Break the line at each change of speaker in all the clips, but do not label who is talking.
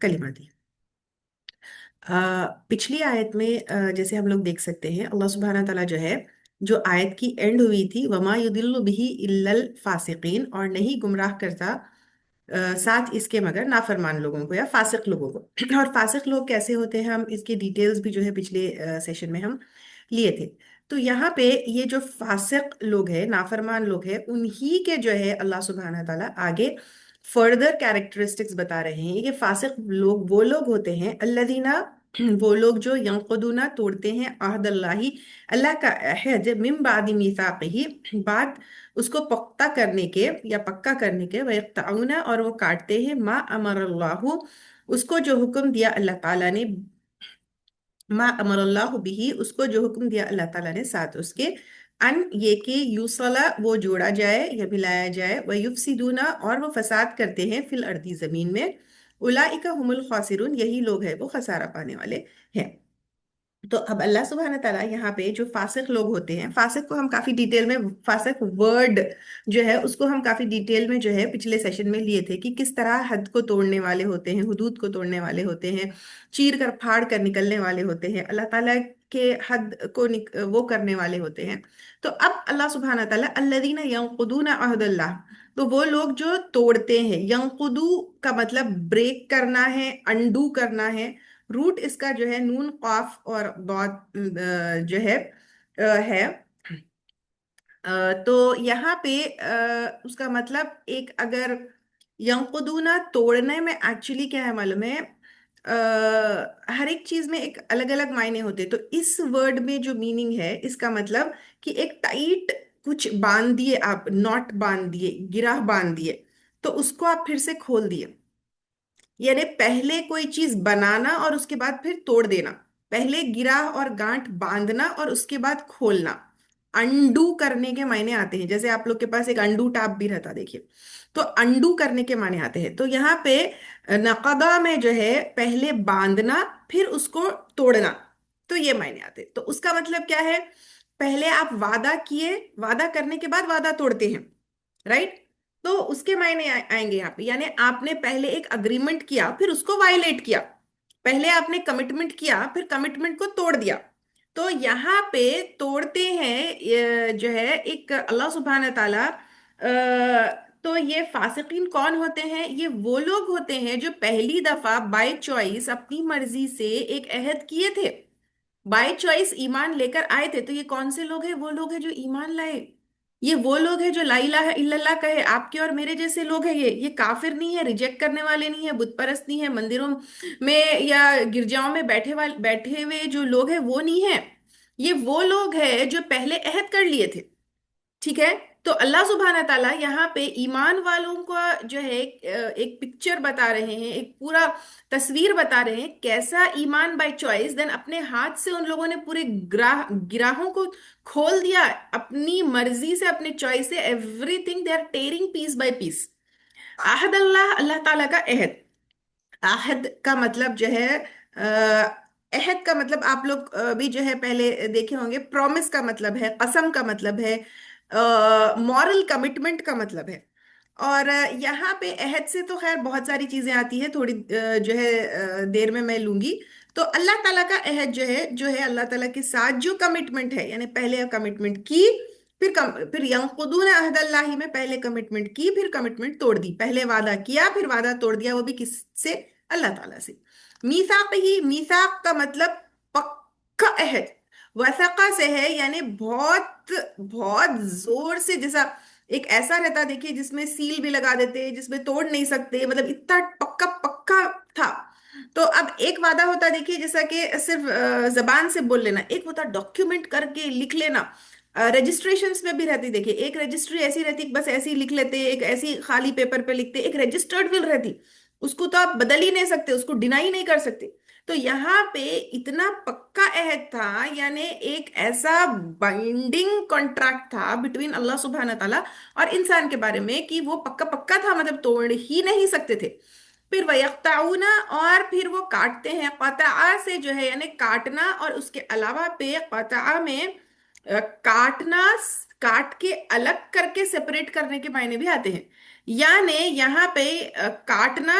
कलिमाती। पिछली आयत में जैसे हम लोग देख सकते हैं अल्लाह सुब्हाना ताला जो है, जो आयत की एंड हुई थी वमा युदिल्लु बिही इल्लल फासिकीन, और नहीं गुमराह करता साथ इसके मगर नाफरमान लोगों को या फासिक लोगों को। और फासिक लोग कैसे होते हैं, हम इसके डिटेल्स भी जो है पिछले सेशन में हम लिए थे। तो यहाँ पे ये जो फासिक लोग हैं, नाफरमान लोग हैं, उन्हीं के जो है अल्लाह सुब्हाना ताला आगे फर्दर कैरेक्टरिस्टिक्स बता रहे हैं। ये फासिक लोग वो लोग होते हैं अल्लदीना, वो लोग जो यंकुदूना तोड़ते हैं अहदल्लाही, अल्लाह का अहद, मिन बादी मीसाक़िही, बाद उसको पक्का करने के या पक्का करने के, वयक़तऊना, और वो काटते हैं मा अमरल्लाहु, उसको जो हुक्म दिया अल्लाह ताला ने, मा अमरल्लाहु बिही, उसको जो हुक्म दिया अल्लाह ताला ने साथ उसके, अन ये कि यूसला, वो जोड़ा जाए या मिलाया जाए, व युफसिदूना, और वो फसाद करते हैं फिल अर्दी, जमीन में, उलाइका हुमुल खासिरून, यही लोग हैं वो खसारा पाने वाले हैं। तो अब अल्लाह सुब्हान ताला यहाँ पे जो फासिक लोग होते हैं, फासिक को हम काफी डिटेल में, फासिक वर्ड जो है उसको हम काफी डिटेल में जो है पिछले सेशन में लिए थे कि किस तरह हद को तोड़ने वाले होते हैं, हुदूद को तोड़ने वाले होते हैं, चीर कर फाड़ कर निकलने वाले होते हैं, अल्लाह ताला के हद को वो करने वाले होते हैं। तो अब अल्लाह सुब्हान ताला अल्लज़ीना यंकुदूना अहदल्लाह, तो वो लोग जो तोड़ते हैं, यंकुदू का मतलब ब्रेक करना है, अंडू करना है। रूट इसका जो है नून काफ और दौद जो है। तो यहाँ पे उसका मतलब एक अगर यंकुदूना तोड़ने में एक्चुअली क्या है मालूम है, हर एक चीज में एक अलग अलग मायने होते हैं। तो इस वर्ड में जो मीनिंग है इसका मतलब कि एक टाइट कुछ बांध दिए, आप नॉट बांध दिए, गिराह बांध दिए, तो उसको आप फिर से खोल दिए। यानी पहले कोई चीज बनाना और उसके बाद फिर तोड़ देना, पहले गिरा और गांठ बांधना और उसके बाद खोलना, अंडू करने के मायने आते हैं। जैसे आप लोग के पास एक अंडू टैप भी रहता, देखिए, तो अंडू करने के मायने आते हैं। तो यहाँ पे नकदा में जो है पहले बांधना फिर उसको तोड़ना, तो ये मायने आते हैं। तो उसका मतलब क्या है, पहले आप वादा किए, वादा करने के बाद वादा तोड़ते हैं, राइट। तो उसके मायने आएंगे यहाँ पे, यानी आपने पहले एक अग्रीमेंट किया फिर उसको वायलेट किया, पहले आपने कमिटमेंट किया फिर कमिटमेंट को तोड़ दिया। तो यहाँ पे तोड़ते हैं जो है एक अल्लाह सुब्हान ताला। तो ये फासिकीन कौन होते हैं, ये वो लोग होते हैं जो पहली दफा बाय चॉइस अपनी मर्जी से एक अहद किए थे, बाय चॉइस ईमान लेकर आए थे। तो ये कौन से लोग हैं, वो लोग हैं जो ईमान लाए। ये वो लोग हैं जो ला इलाहा इल्लल्लाह कहे, आपके और मेरे जैसे लोग हैं। ये काफिर नहीं है, रिजेक्ट करने वाले नहीं है, बुत परस्त नहीं है, मंदिरों में या गिरजाओं में बैठे हुए जो लोग हैं वो नहीं है। ये वो लोग हैं जो पहले अहद कर लिए थे, ठीक है। तो अल्लाह सुब्हाना ताला यहाँ पे ईमान वालों का जो है एक पिक्चर बता रहे हैं, एक पूरा तस्वीर बता रहे हैं कैसा ईमान बाय चॉइस, देन अपने हाथ से उन लोगों ने पूरे गिराहों को खोल दिया, अपनी मर्जी से, अपने चॉइस से, everything they are tearing piece by piece. आहद अल्लाह, अल्लाह ताला का अहद। आहद का मतलब जो है अहद का मतलब आप लोग भी जो है पहले देखे होंगे, प्रॉमिस का मतलब है, कसम का मतलब है, मॉरल कमिटमेंट का मतलब है। और यहाँ पे अहद से तो खैर बहुत सारी चीजें आती है, थोड़ी जो है देर में मैं लूंगी। तो अल्लाह ताला का अहद जो है अल्लाह ताला के साथ जो कमिटमेंट है, यानी पहले कमिटमेंट की, फिर यंकुदून अहदल्लाही में पहले कमिटमेंट की फिर कमिटमेंट तोड़ दी, पहले वादा किया फिर वादा तोड़ दिया, वो भी किससे, अल्लाह ताला से। मीसाक, ही मीसाक का मतलब पक्का अहद, वसका से है, यानी बहुत बहुत जोर से, जैसा एक ऐसा रहता देखिए जिसमें सील भी लगा देते, जिसमें तोड़ नहीं सकते, मतलब इतना पक्का पक्का था। तो अब एक वादा होता देखिए जैसा कि सिर्फ जबान से बोल लेना, एक होता डॉक्यूमेंट करके लिख लेना। रजिस्ट्रेशंस में भी रहती, देखिए एक रजिस्ट्री ऐसी रहती बस ऐसे ही लिख लेते, एक ऐसी खाली पेपर पे लिखते, एक रजिस्टर्ड विल रहती, उसको तो आप बदल ही नहीं सकते, उसको डिनाई नहीं कर सकते। तो यहाँ पे इतना पक्का अहद था, यानी एक ऐसा बाइंडिंग कॉन्ट्रैक्ट था बिटवीन अल्लाह सुब्हान ताला और इंसान के बारे में कि वो पक्का पक्का था, मतलब तोड़ ही नहीं सकते थे। फिर वयक्ताऊना, और फिर वो काटते हैं, कतआ से जो है यानी काटना, और उसके अलावा पे कतआ में काटना, काट के अलग करके सेपरेट करने के मायने भी आते हैं। यानी यहाँ पे काटना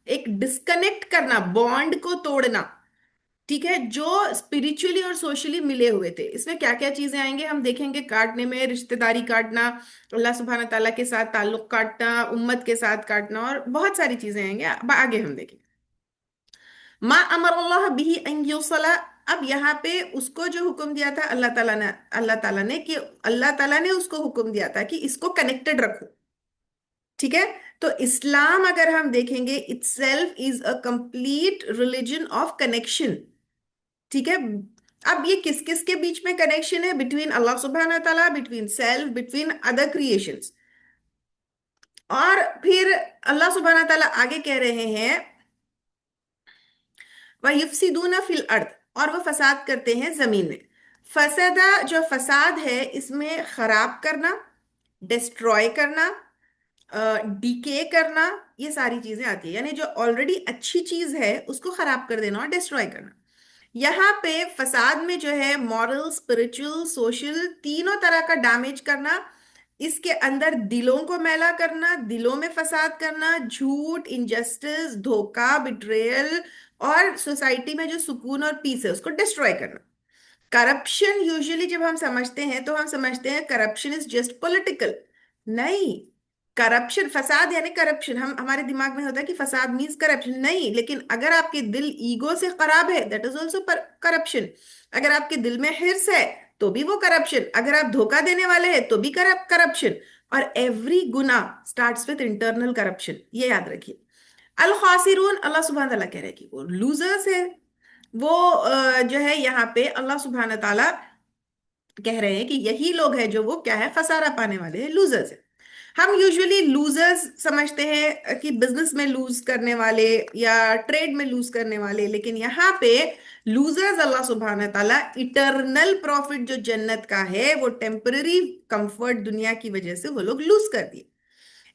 एक डिस्कनेक्ट करना, बॉन्ड को तोड़ना, ठीक है, जो स्पिरिचुअली और सोशली मिले हुए थे। इसमें क्या क्या चीजें आएंगे हम देखेंगे। काटने में रिश्तेदारी काटना, अल्लाह सुब्हान ताला के साथ ताल्लुक काटना, उम्मत के साथ काटना, और बहुत सारी चीजें आएंगे, अब आगे हम देखेंगे। मा अमर अल्लाह बिही अन युसला, अब यहाँ पे उसको जो हुक्म दिया था अल्लाह ताला ने कि अल्लाह ताला ने उसको हुक्म दिया था कि इसको कनेक्टेड रखो, ठीक है। तो इस्लाम अगर हम देखेंगे, itself is a complete religion of connection, ठीक है। अब ये किस किस के बीच में कनेक्शन है, बिटवीन अल्लाह सुब्हान ताला, between self, between other creations. और फिर अल्लाह सुब्हान ताला आगे कह रहे हैं, वह युफसिदूना फिल अर्द, और वह फसाद करते हैं जमीन में। फसदा, जो फसाद है इसमें खराब करना, डिस्ट्रॉय करना, डीके करना, ये सारी चीजें आती है, यानी जो ऑलरेडी अच्छी चीज है उसको खराब कर देना और डिस्ट्रॉय करना। यहाँ पे फसाद में जो है मॉरल, स्पिरिचुअल, सोशल, तीनों तरह का डैमेज करना। इसके अंदर दिलों को मैला करना, दिलों में फसाद करना, झूठ, इनजस्टिस, धोखा, बिट्रेयल, और सोसाइटी में जो सुकून और पीस है उसको डिस्ट्रॉय करना। करप्शन यूजुअली जब हम समझते हैं तो हम समझते हैं करप्शन इज जस्ट पॉलिटिकल। नहीं, करप्शन, फसाद यानी करप्शन, हम हमारे दिमाग में होता है कि फसाद मीन्स करप्शन, नहीं, लेकिन अगर आपके दिल ईगो से खराब है, दैट इज ऑल्सो करप्शन। अगर आपके दिल में हिर्स है तो भी वो करप्शन, अगर आप धोखा देने वाले हैं तो भी करप्शन। और every Guna starts with internal corruption, ये याद रखिए। अल खासिरून, अल्लाह सुब्हान तआला कह रहे हैं कि वो लूजर्स है। वो जो है यहाँ पे अल्लाह सुब्हान ताला कह रहे हैं कि यही लोग हैं जो वो क्या है, खसारा पाने वाले हैं, लूजर्स है। हम यूजुअली लूजर्स समझते हैं कि बिजनेस में लूज करने वाले या ट्रेड में लूज करने वाले, लेकिन यहाँ पे लूजर्स अल्लाह सुब्हान ताला इटरनल प्रॉफिट जो जन्नत का है, वो टेम्पररी कंफर्ट दुनिया की वजह से वो लोग लूज कर दिए।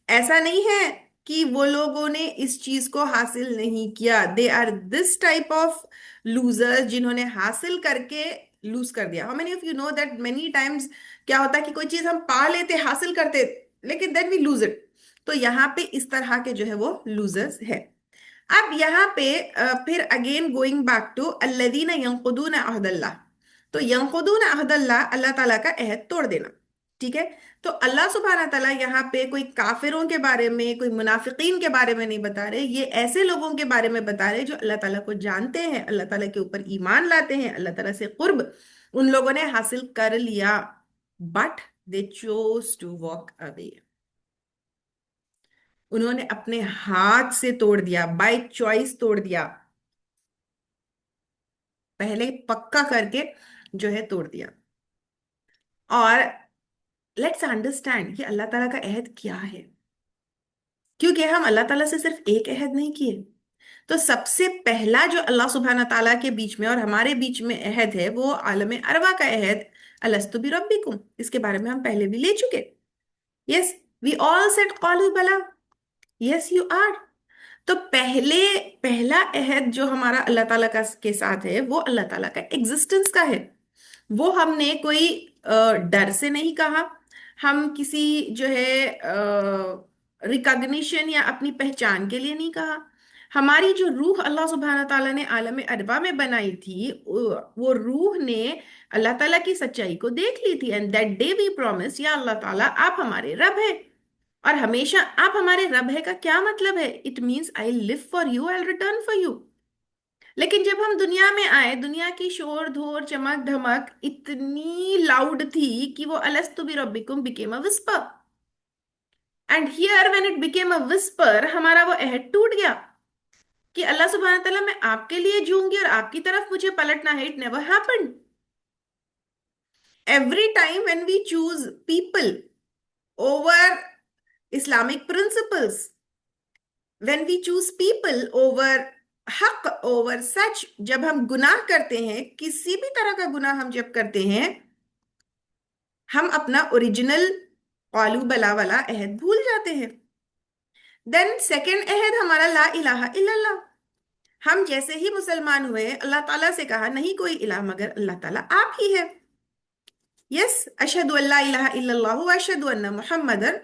ऐसा नहीं है कि वो लोगों ने इस चीज को हासिल नहीं किया, they are this type of losers जिन्होंने हासिल करके लूज कर दिया। How many of you know that many times क्या होता है कि कोई चीज हम पा लेते, हासिल करते, लेकिन देन वी लूज इट। तो यहाँ पे इस तरह के जो है वो लूजर्स है। अब यहाँ पे फिर अगेन गोइंग बैक टू अल्लदीना यंकुदून अहदल्लाह। तो यंकुदून अहदल्लाह, अल्लाह ताला का अहद तोड़ देना, ठीक है। तो अल्लाह सुब्हाना ताला यहाँ पे कोई काफिरों के बारे में, कोई मुनाफिकीन के बारे में नहीं बता रहे, ये ऐसे लोगों के बारे में बता रहे जो अल्लाह ताला को जानते हैं, अल्लाह ताला के ऊपर ईमान लाते हैं, अल्लाह ताला से कुर्ब उन लोगों ने हासिल कर लिया, but they chose to walk away. उन्होंने अपने हाथ से तोड़ दिया, बाय चॉइस तोड़ दिया, पहले पक्का करके जो है तोड़ दिया। और लेट्स अंडरस्टैंड कि अल्लाह ताला का अहद क्या है, क्योंकि हम अल्लाह ताला से सिर्फ एक अहद नहीं किए। तो सबसे पहला जो अल्लाह सुब्हाना ताला के बीच में और हमारे बीच में अहद है, वो आलम अरवा का अहद, अलस्तु भी रब्बिकुम, इसके बारे में हम पहले भी ले चुके। यस, वी ऑल सेड कॉलू बला, यस यू आर। तो पहला अहद जो हमारा अल्लाह ताला का के साथ है, वो अल्लाह ताला का एग्जिस्टेंस का है। वो हमने कोई डर से नहीं कहा, हम किसी जो है रिकॉग्निशन या अपनी पहचान के लिए नहीं कहा। हमारी जो रूह अल्लाह सुब्हाना ताला ने आलम अरबा में बनाई थी, वो रूह ने अल्लाह ताला की सच्चाई को देख ली थी, and that day we promise, या अल्लाह ताला आप हमारे रब है। और हमेशा आप हमारे रब है का क्या मतलब है, it means I live for you, I return for you. लेकिन जब हम दुनिया में आए, दुनिया की शोर धोर चमक धमक इतनी लाउड थी कि वो अलस्तु भी रब्बिकुम became a whisper, and here when it became a whisper, हमारा वो अहद टूट गया कि अल्लाह सुब्हान तआला मैं आपके लिए जूंगी और आपकी तरफ मुझे पलटना है। It never happened. Every time when we choose people over Islamic principles, when we choose people over हक, ओवर सच, जब हम गुनाह करते हैं, किसी भी तरह का गुनाह हम जब करते हैं, हम अपना ओरिजिनल कालू बला वाला अहद भूल जाते हैं। देन सेकंड अहद हमारा ला इलाहा इल्लल्लाह। हम जैसे ही मुसलमान हुए अल्लाह ताला से कहा नहीं कोई इलाह मगर अल्लाह ताला आप ही है। यस, अशहदु अल्ला इलाहा इल्लल्लाहु व अशहदु अन्ना मुहम्मदन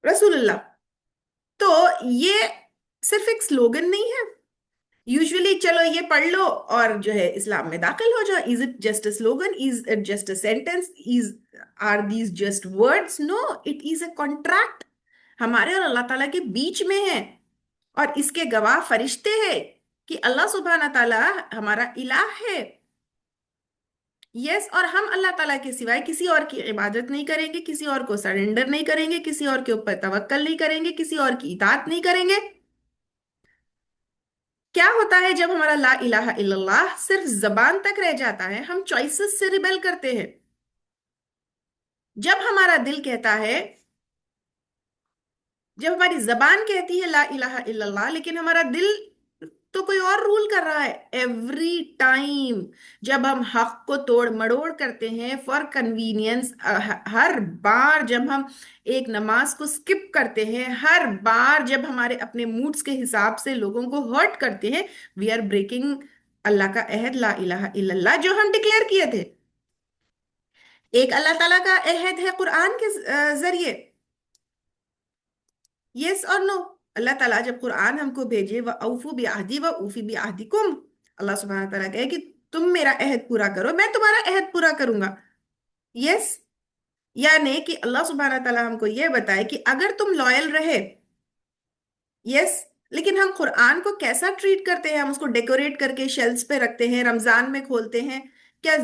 रसूलुल्लाह। तो ये सिर्फ एक स्लोगन नहीं है। यूजुअली चलो ये पढ़ लो और जो है इस्लाम में दाखिल हो जाओ। Is it just a slogan, is it just a sentence, is are these just words? No, it is a contract हमारे और अल्लाह ताला के बीच में है। और इसके गवाह फरिश्ते हैं कि अल्लाह सुब्हाना ताला हमारा इलाह है। यस, और हम अल्लाह ताला के सिवाय किसी और की इबादत नहीं करेंगे, किसी और को सरेंडर नहीं करेंगे, किसी और के ऊपर तवक्कल नहीं करेंगे, किसी और की इताअत नहीं करेंगे। क्या होता है जब हमारा ला इलाहा इल्लल्लाह सिर्फ जबान तक रह जाता है? हम चॉइसेस से रिबेल करते हैं। जब हमारा दिल कहता है, जब हमारी जबान कहती है ला इलाहा इल्लल्लाह, लेकिन हमारा दिल तो कोई और रूल कर रहा है। एवरी टाइम जब हम हक को तोड़ मड़ोड़ करते हैं फॉर कन्वीनियंस, हर बार जब हम एक नमाज को स्किप करते हैं, हर बार जब हमारे अपने मूड्स के हिसाब से लोगों को हर्ट करते हैं, वी आर ब्रेकिंग अल्लाह का अहद ला इलाहा इल्लल्लाह जो हम डिक्लेयर किए थे। एक अल्लाह ताला का अहद है कुरान के जरिए। यस और नो? अल्लाह ताला जब कुरान हमको भेजे, व औफू भी आहदी व ऊफी भी आहदीकुम, अल्लाह सुब्हानहू व तआला कहे कि तुम मेरा अहद पूरा करो, मैं तुम्हारा अहद पूरा करूंगा। यस, यानी कि अल्लाह सुब्हानहू व तआला हमको यह बताए कि अगर तुम लॉयल रहे। यस, लेकिन हम कुरान को कैसा ट्रीट करते हैं? हम उसको डेकोरेट करके शेल्फ्स पे रखते हैं, रमजान में खोलते हैं। क्या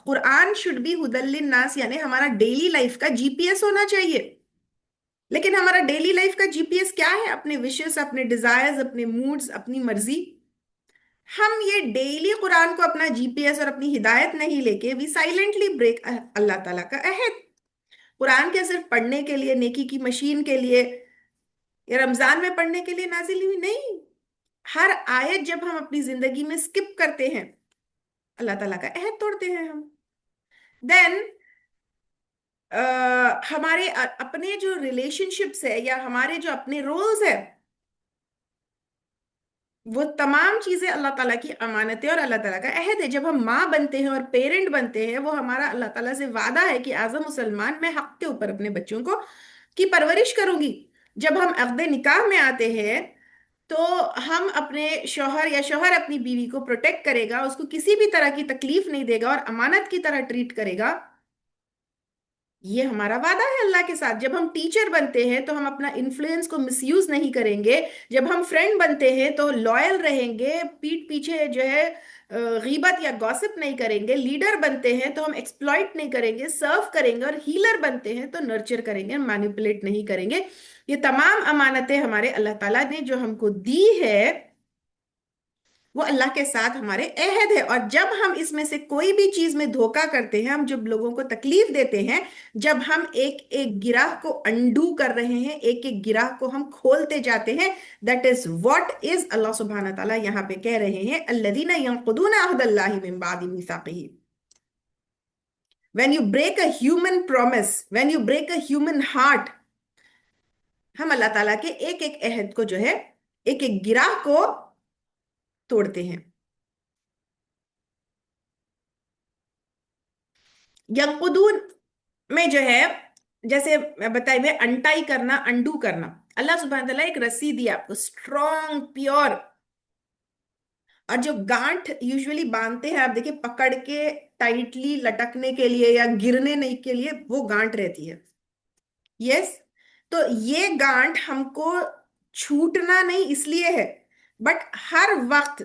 कुरान शुड बी हुदल लिन्नास, यानी हमारा डेली लाइफ का जीपीएस होना चाहिए। लेकिन हमारा डेली लाइफ का जीपीएस क्या है? अपने विशेस, अपने डिजायर्स, अपने मूड्स, अपनी मर्जी। हम ये डेली कुरान को अपना जीपीएस और अपनी हिदायत नहीं लेके वी साइलेंटली ब्रेक अल्लाह ताला का अहद। कुरान के सिर्फ पढ़ने के लिए, नेकी की मशीन के लिए, या रमजान में पढ़ने के लिए नाजिल हुई नहीं। हर आयत जब हम अपनी जिंदगी में स्किप करते हैं, अल्लाह ताला का अहद तोड़ते हैं हम। देन हमारे अपने जो रिलेशनशिप्स है या हमारे जो अपने रोल्स है, वो तमाम चीजें अल्लाह ताला की अमानत है और अल्लाह ताला का अहद है। जब हम माँ बनते हैं और पेरेंट बनते हैं, वो हमारा अल्लाह ताला से वादा है कि एज अ मुसलमान मैं हक के ऊपर अपने बच्चों को की परवरिश करूंगी। जब हम अक़्द निकाह में आते हैं, तो हम अपने शौहर या शौहर अपनी बीवी को प्रोटेक्ट करेगा, उसको किसी भी तरह की तकलीफ नहीं देगा और अमानत की तरह ट्रीट करेगा। ये हमारा वादा है अल्लाह के साथ। जब हम टीचर बनते हैं तो हम अपना इन्फ्लुएंस को मिसयूज नहीं करेंगे। जब हम फ्रेंड बनते हैं तो लॉयल रहेंगे, पीठ पीछे जो है गीबत या गॉसिप नहीं करेंगे। लीडर बनते हैं तो हम एक्सप्लॉइट नहीं करेंगे, सर्व करेंगे। और हीलर बनते हैं तो नर्चर करेंगे, मैनिपुलेट नहीं करेंगे। ये तमाम अमानतें हमारे अल्लाह ताला ने जो हमको दी है, वो अल्लाह के साथ हमारे अहद है। और जब हम इसमें से कोई भी चीज में धोखा करते हैं, हम जब लोगों को तकलीफ देते हैं, जब हम एक एक गिराह को अंडू कर रहे हैं, एक एक गिराह को हम खोलते जाते हैं, that is what is Allah सुब्हाना ताला यहाँ पे कह रहे हैं, अल्लदीना यंकुदूना अहदल्लाहि मिन बादि मीसाकिही। When you break a human promise, when you break a human heart, हम अल्लाह ताला के एक एक अहद को जो है, एक एक गिराह को तोड़ते हैं। यंकुदून में जो है, जैसे मैं बताई हुए अनटाई करना, अंडू करना। अल्लाह सुब्हानहू तआला एक रस्सी दी आपको, स्ट्रॉन्ग, प्योर। और जो गांठ यूजुअली बांधते हैं, आप देखिए, पकड़ के टाइटली लटकने के लिए या गिरने नहीं के लिए, वो गांठ रहती है। यस, तो ये गांठ हमको छूटना नहीं इसलिए है। बट हर वक्त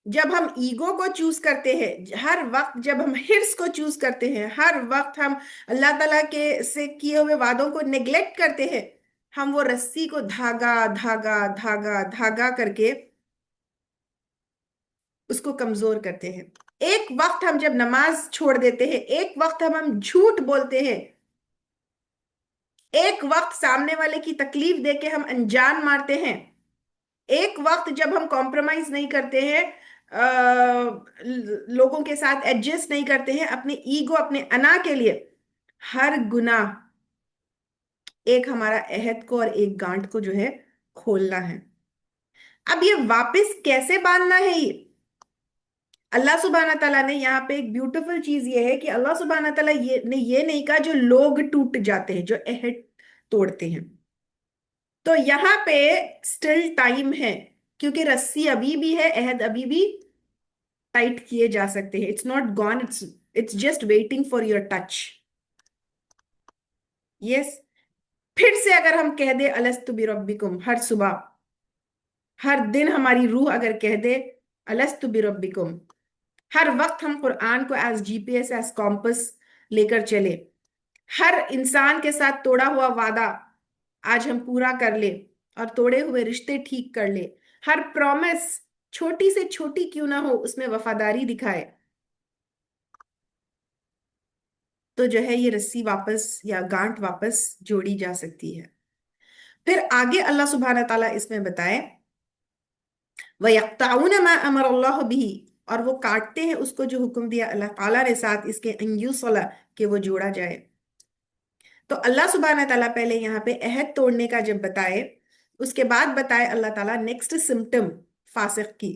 जब हम ईगो को चूज करते हैं, हर वक्त जब हम हिर्स को चूज करते हैं, हर वक्त हम अल्लाह ताला के से किए हुए वादों को नेग्लेक्ट करते हैं, हम वो रस्सी को धागा धागा धागा धागा करके उसको कमजोर करते हैं। एक वक्त हम जब नमाज छोड़ देते हैं, एक वक्त हम झूठ बोलते हैं, एक वक्त सामने वाले की तकलीफ देके हम अनजान मारते हैं, एक वक्त जब हम कॉम्प्रोमाइज नहीं करते हैं, लोगों के साथ एडजस्ट नहीं करते हैं अपने ईगो, अपने अना के लिए, हर गुनाह एक हमारा अहद को और एक गांठ को जो है खोलना है। अब ये वापस कैसे बांधना है, ये अल्लाह सुब्हाना तआला ने यहाँ पे एक ब्यूटीफुल चीज ये है कि अल्लाह सुब्हाना तआला ये नहीं कहा जो लोग टूट जाते हैं, जो अहद तोड़ते हैं। तो यहाँ पे स्टिल टाइम है, क्योंकि रस्सी अभी भी है, अहद अभी भी टाइट किए जा सकते हैं। It's not gone, it's just waiting for your touch. Yes. फिर से अगर हम कह दे अलस्तु बिरब्बिकुम हर सुबह, हर दिन हमारी रूह अगर कह दे अलस्तु बिरब्बिकुम, हर वक्त हम कुरान को एज जीपीएस एज कॉम्पस लेकर चले, हर इंसान के साथ तोड़ा हुआ वादा आज हम पूरा कर ले और तोड़े हुए रिश्ते ठीक कर ले, हर प्रॉमिस छोटी से छोटी क्यों ना हो उसमें वफादारी दिखाए, तो जो है ये रस्सी वापस या गांठ वापस जोड़ी जा सकती है। फिर आगे अल्लाह सुब्हाना ताला इसमें बताए वयक्ताउन मा अमर अल्लाह बिही, और वो काटते हैं उसको जो हुक्म दिया अल्लाह ताला ने साथ इसके अन के वो जोड़ा जाए। तो अल्लाह सुब्हाना ताला पहले यहाँ पे अहद तोड़ने का जब बताए, उसके बाद बताए अल्लाह ताला नेक्स्ट सिम्टम फासिक की,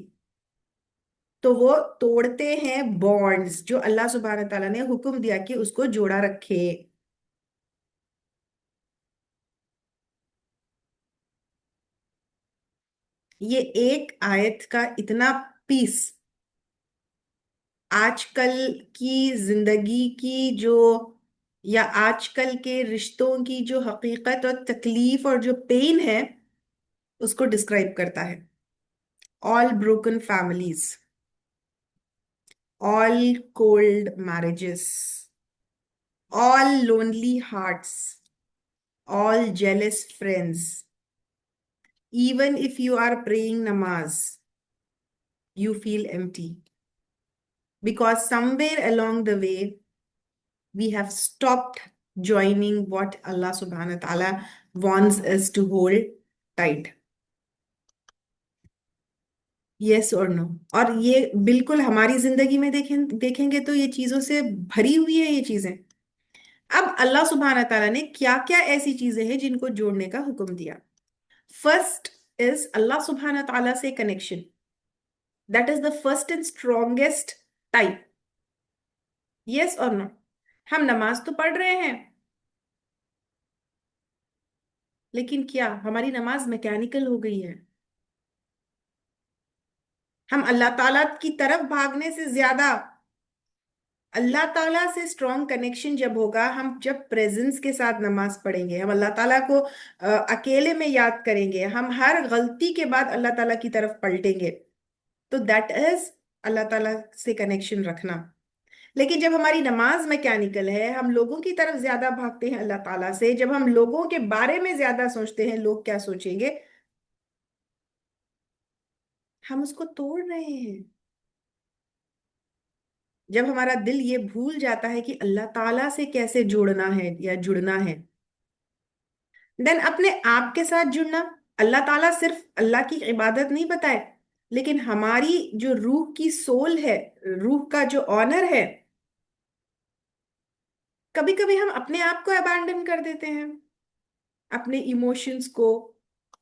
तो वो तोड़ते हैं बॉन्ड्स जो अल्लाह सुब्हाना ताला ने हुक्म दिया कि उसको जोड़ा रखे। ये एक आयत का इतना पीस आजकल की जिंदगी की जो, या आजकल के रिश्तों की जो हकीकत और तकलीफ और जो पेन है उसको डिस्क्राइब करता है। All broken families, all cold marriages, all lonely hearts, all jealous friends, even if you are praying namaz, you feel empty because somewhere along the way we have stopped joining what Allah subhanahu wa ta'ala wants us to hold tight. Yes or no? और ये बिल्कुल हमारी जिंदगी में देखेंगे तो ये चीजों से भरी हुई है ये चीजें। अब अल्लाह सुब्हाना ताला ने क्या क्या ऐसी चीजें हैं जिनको जोड़ने का हुक्म दिया। फर्स्ट इज अल्लाह सुब्हाना ताला से connection, that is the first and strongest type. Yes और नो? हम नमाज तो पढ़ रहे हैं, लेकिन क्या हमारी नमाज मैकेनिकल हो गई है? हम अल्लाह ताला की तरफ भागने से ज्यादा अल्लाह ताला से स्ट्रॉन्ग कनेक्शन जब होगा, हम जब प्रेजेंस के साथ नमाज पढ़ेंगे, हम अल्लाह ताला को अकेले में याद करेंगे, हम हर गलती के बाद अल्लाह ताला की तरफ पलटेंगे, तो दैट इज अल्लाह ताला से कनेक्शन रखना। लेकिन जब हमारी नमाज मैकेनिकल है, हम लोगों की तरफ ज्यादा भागते हैं अल्लाह ताला से, जब हम लोगों के बारे में ज्यादा सोचते हैं लोग क्या सोचेंगे, हम उसको तोड़ रहे हैं। जब हमारा दिल ये भूल जाता है कि अल्लाह ताला से कैसे जुड़ना है या जुड़ना है, देन अपने आप के साथ जुड़ना। अल्लाह ताला सिर्फ अल्लाह की इबादत नहीं बताए, लेकिन हमारी जो रूह की सोल है, रूह का जो ऑनर है, कभी कभी हम अपने आप को अबैंडन कर देते हैं, अपने इमोशंस को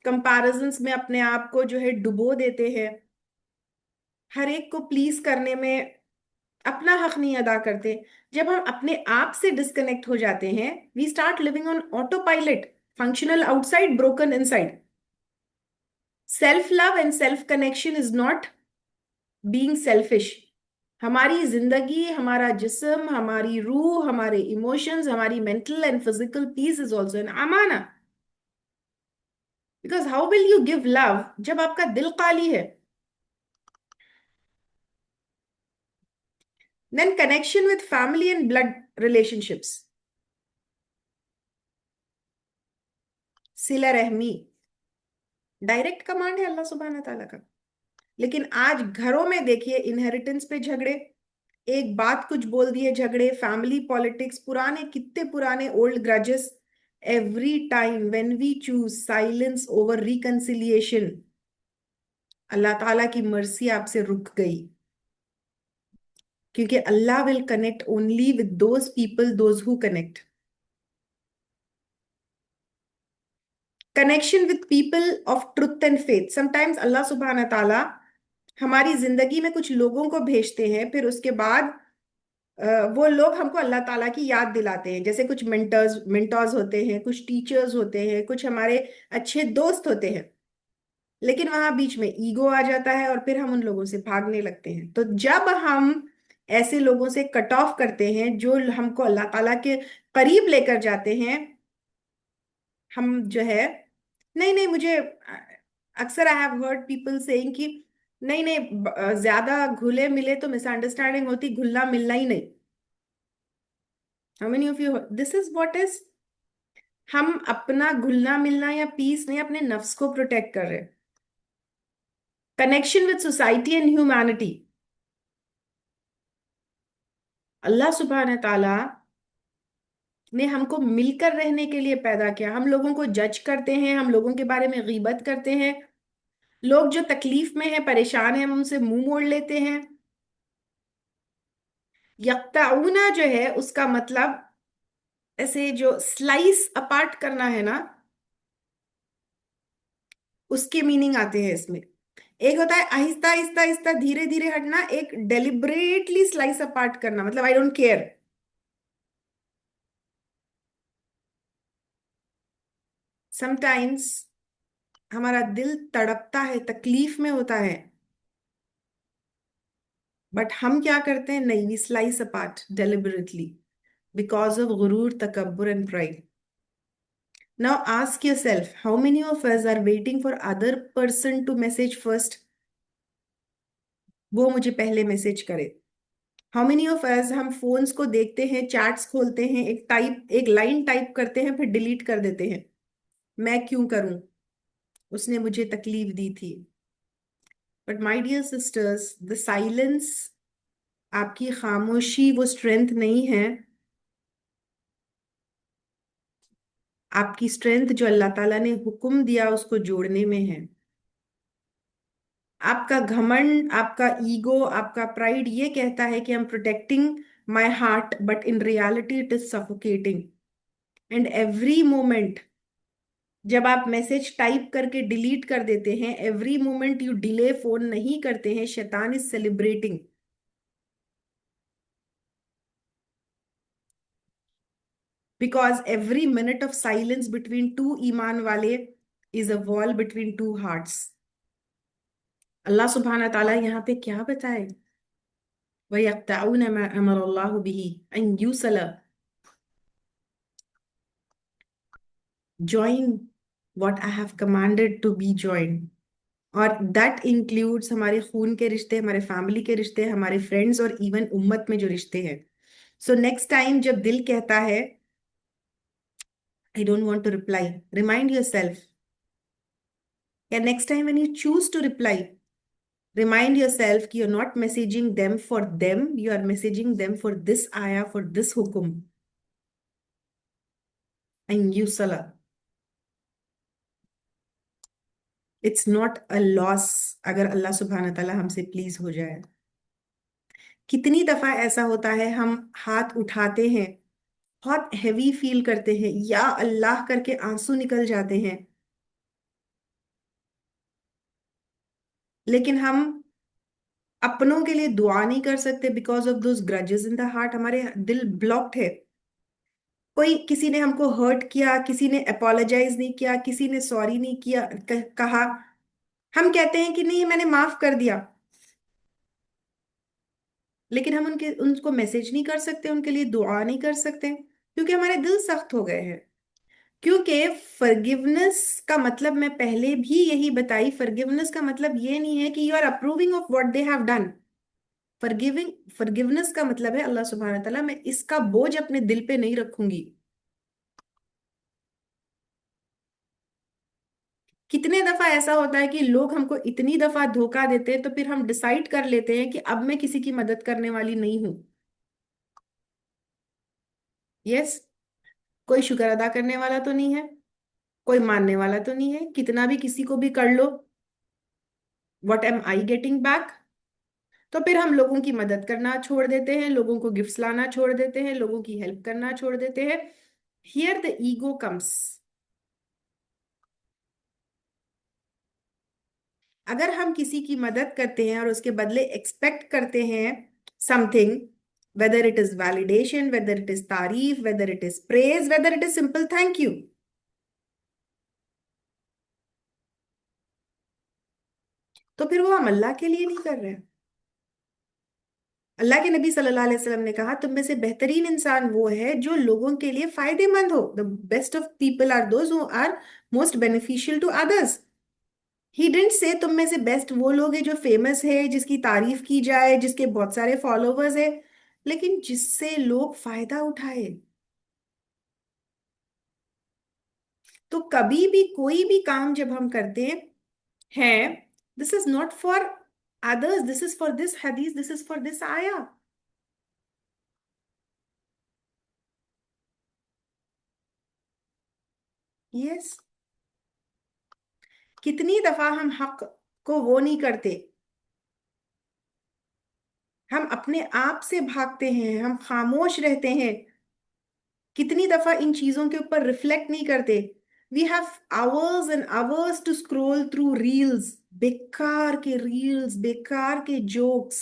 कंपैरिजंस में अपने आप को जो है डुबो देते हैं, हर एक को प्लीज करने में अपना हक नहीं अदा करते। जब हम अपने आप से डिस्कनेक्ट हो जाते हैं, we start living on autopilot, functional outside, broken inside. Self love and self connection is not being selfish. हमारी जिंदगी, हमारा जिस्म, हमारी रूह, हमारे इमोशंस, हमारी mental and physical peace is also an अमाना। Because how will you give love जब आपका दिल खाली है? Then connection with family and blood relationships, सिला रहमी डायरेक्ट कमांड है अल्लाह सुब्हाना ताला का। लेकिन आज घरों में देखिए इनहेरिटेंस पे झगड़े, एक बात कुछ बोल दिए झगड़े, फैमिली पॉलिटिक्स, पुराने कितने पुराने old grudges. Every time when we choose silence over reconciliation, Allah ताला की मर्सी आपसे रुक गई, क्योंकि Allah will connect only with those people those who connect. Connection with people of truth and faith. Sometimes Allah सुब्हान ताला हमारी जिंदगी में कुछ लोगों को भेजते हैं, फिर उसके बाद वो लोग हमको अल्लाह ताला की याद दिलाते हैं। जैसे कुछ मेंटर्स होते हैं, कुछ टीचर्स होते हैं, कुछ हमारे अच्छे दोस्त होते हैं। लेकिन वहां बीच में ईगो आ जाता है और फिर हम उन लोगों से भागने लगते हैं। तो जब हम ऐसे लोगों से कट ऑफ करते हैं जो हमको अल्लाह ताला के करीब लेकर जाते हैं, हम जो है, नहीं नहीं, मुझे अक्सर I have heard people saying कि नहीं नहीं, ज्यादा घुले मिले तो मिसअंडरस्टैंडिंग होती, घुलना मिलना ही नहीं। How many of you this is what is, हम अपना घुलना मिलना या पीस नहीं, अपने नफ्स को प्रोटेक्ट कर रहे हैं। Connection with society and humanity. Allah सुब्हान ताला ने हमको मिलकर रहने के लिए पैदा किया। हम लोगों को जज करते हैं, हम लोगों के बारे में गीबत करते हैं। लोग जो तकलीफ में है, परेशान है, हम उनसे मुंह मोड़ लेते हैं। यक्ताऊना जो है उसका मतलब ऐसे जो स्लाइस अपार्ट करना है ना, उसके मीनिंग आते हैं इसमें। एक होता है आहिस्ता आहिस्ता आहिस्ता धीरे धीरे हटना, एक डेलिबरेटली स्लाइस अपार्ट करना, मतलब आई डोंट केयर। समटाइम्स हमारा दिल तड़पता है, तकलीफ में होता है, बट हम क्या करते हैं, नहीं, we slice apart deliberately because of गुरूर, तकब्बुर and pride. Now ask yourself, how many of us are waiting for other person to message first, वो मुझे पहले मैसेज करे। हाउ मेनी ऑफ अस, हम फोन्स को देखते हैं, चैट्स खोलते हैं, एक लाइन टाइप करते हैं, फिर डिलीट कर देते हैं। मैं क्यों करूं, उसने मुझे तकलीफ दी थी। But my dear sisters, the silence, आपकी खामोशी वो स्ट्रेंथ नहीं है। आपकी स्ट्रेंथ जो अल्लाह ताला ने हुक्म दिया उसको जोड़ने में है। आपका घमंड, आपका ईगो, आपका प्राइड ये कहता है कि I am protecting my heart, but in reality it is suffocating. And every moment जब आप मैसेज टाइप करके डिलीट कर देते हैं, every moment you delay phone नहीं करते हैं, शैतान is celebrating. Because every minute of silence between two ईमान वाले is a wall between two hearts. Allah सुब्हान ताला यहाँ पे क्या बताए, वयक़्तऊन मा अमरल्लाहु बिही अन यूसला, join what I have commanded to be joined। और दैट इंक्लूड्स हमारे खून के रिश्ते, हमारे फैमिली के रिश्ते, हमारे फ्रेंड्स और इवन उम्मत में जो रिश्ते हैं। सो नेक्स्ट टाइम जब दिल कहता है I don't want to reply, remind yourself, या next time when you choose to reply, remind yourself कि you are not messaging them for them, you are messaging them for this आया, for this हुक्म and you सला। It's not a loss अगर Allah सुब्हान ताला हमसे please हो जाए। कितनी दफा ऐसा होता है, हम हाथ उठाते हैं, बहुत हैवी फील करते हैं, या अल्लाह करके आंसू निकल जाते हैं, लेकिन हम अपनों के लिए दुआ नहीं कर सकते because of those grudges in the heart. हमारे दिल ब्लॉक्ड है। कोई, किसी ने हमको हर्ट किया, किसी ने अपोलोजाइज नहीं किया, किसी ने सॉरी नहीं किया, कहा, हम कहते हैं कि नहीं मैंने माफ कर दिया, लेकिन हम उनको मैसेज नहीं कर सकते, उनके लिए दुआ नहीं कर सकते, क्योंकि हमारे दिल सख्त हो गए हैं। क्योंकि फॉरगिवनेस का मतलब, मैं पहले भी यही बताई, फॉरगिवनेस का मतलब ये नहीं है कि you are approving of what they have done. Forgiving forgiveness का मतलब है अल्लाह सुब्हान तआला, मैं इसका बोझ अपने दिल पे नहीं रखूंगी। कितने दफा ऐसा होता है कि लोग हमको इतनी दफा धोखा देते हैं, तो फिर हम डिसाइड कर लेते हैं कि अब मैं किसी की मदद करने वाली नहीं हूं। यस, कोई शुक्र अदा करने वाला तो नहीं है, कोई मानने वाला तो नहीं है, कितना भी किसी को भी कर लो, what am I getting back. तो फिर हम लोगों की मदद करना छोड़ देते हैं, लोगों को गिफ्ट्स लाना छोड़ देते हैं, लोगों की हेल्प करना छोड़ देते हैं। Here the ego comes. अगर हम किसी की मदद करते हैं और उसके बदले एक्सपेक्ट करते हैं something, whether it is validation, whether it is तारीफ, whether it is praise, whether it is simple thank you, तो फिर वो हम अल्लाह के लिए नहीं कर रहे हैं। अल्लाह के नबी सल्लल्लाहु अलैहि वसल्लम ने कहा, तुम में से बेहतरीन इंसान वो है जो लोगों के लिए फायदेमंद हो। The best of people are those who are most beneficial to others. He didn't say तुम में से बेस्ट वो लोग हैं जो फेमस है, जिसकी तारीफ की जाए, जिसके बहुत सारे फॉलोवर्स है, लेकिन जिससे लोग फायदा उठाए। तो कभी भी कोई भी काम जब हम करते हैं, this is not for others, this is for this हदीस, दिस इज फॉर दिस आया। यस। कितनी दफा हम हक को वो नहीं करते, हम अपने आप से भागते हैं, हम खामोश रहते हैं, कितनी दफा इन चीजों के ऊपर रिफ्लेक्ट नहीं करते। We have hours and hours to scroll through reels, बेकार के रील्स, बेकार के जोक्स।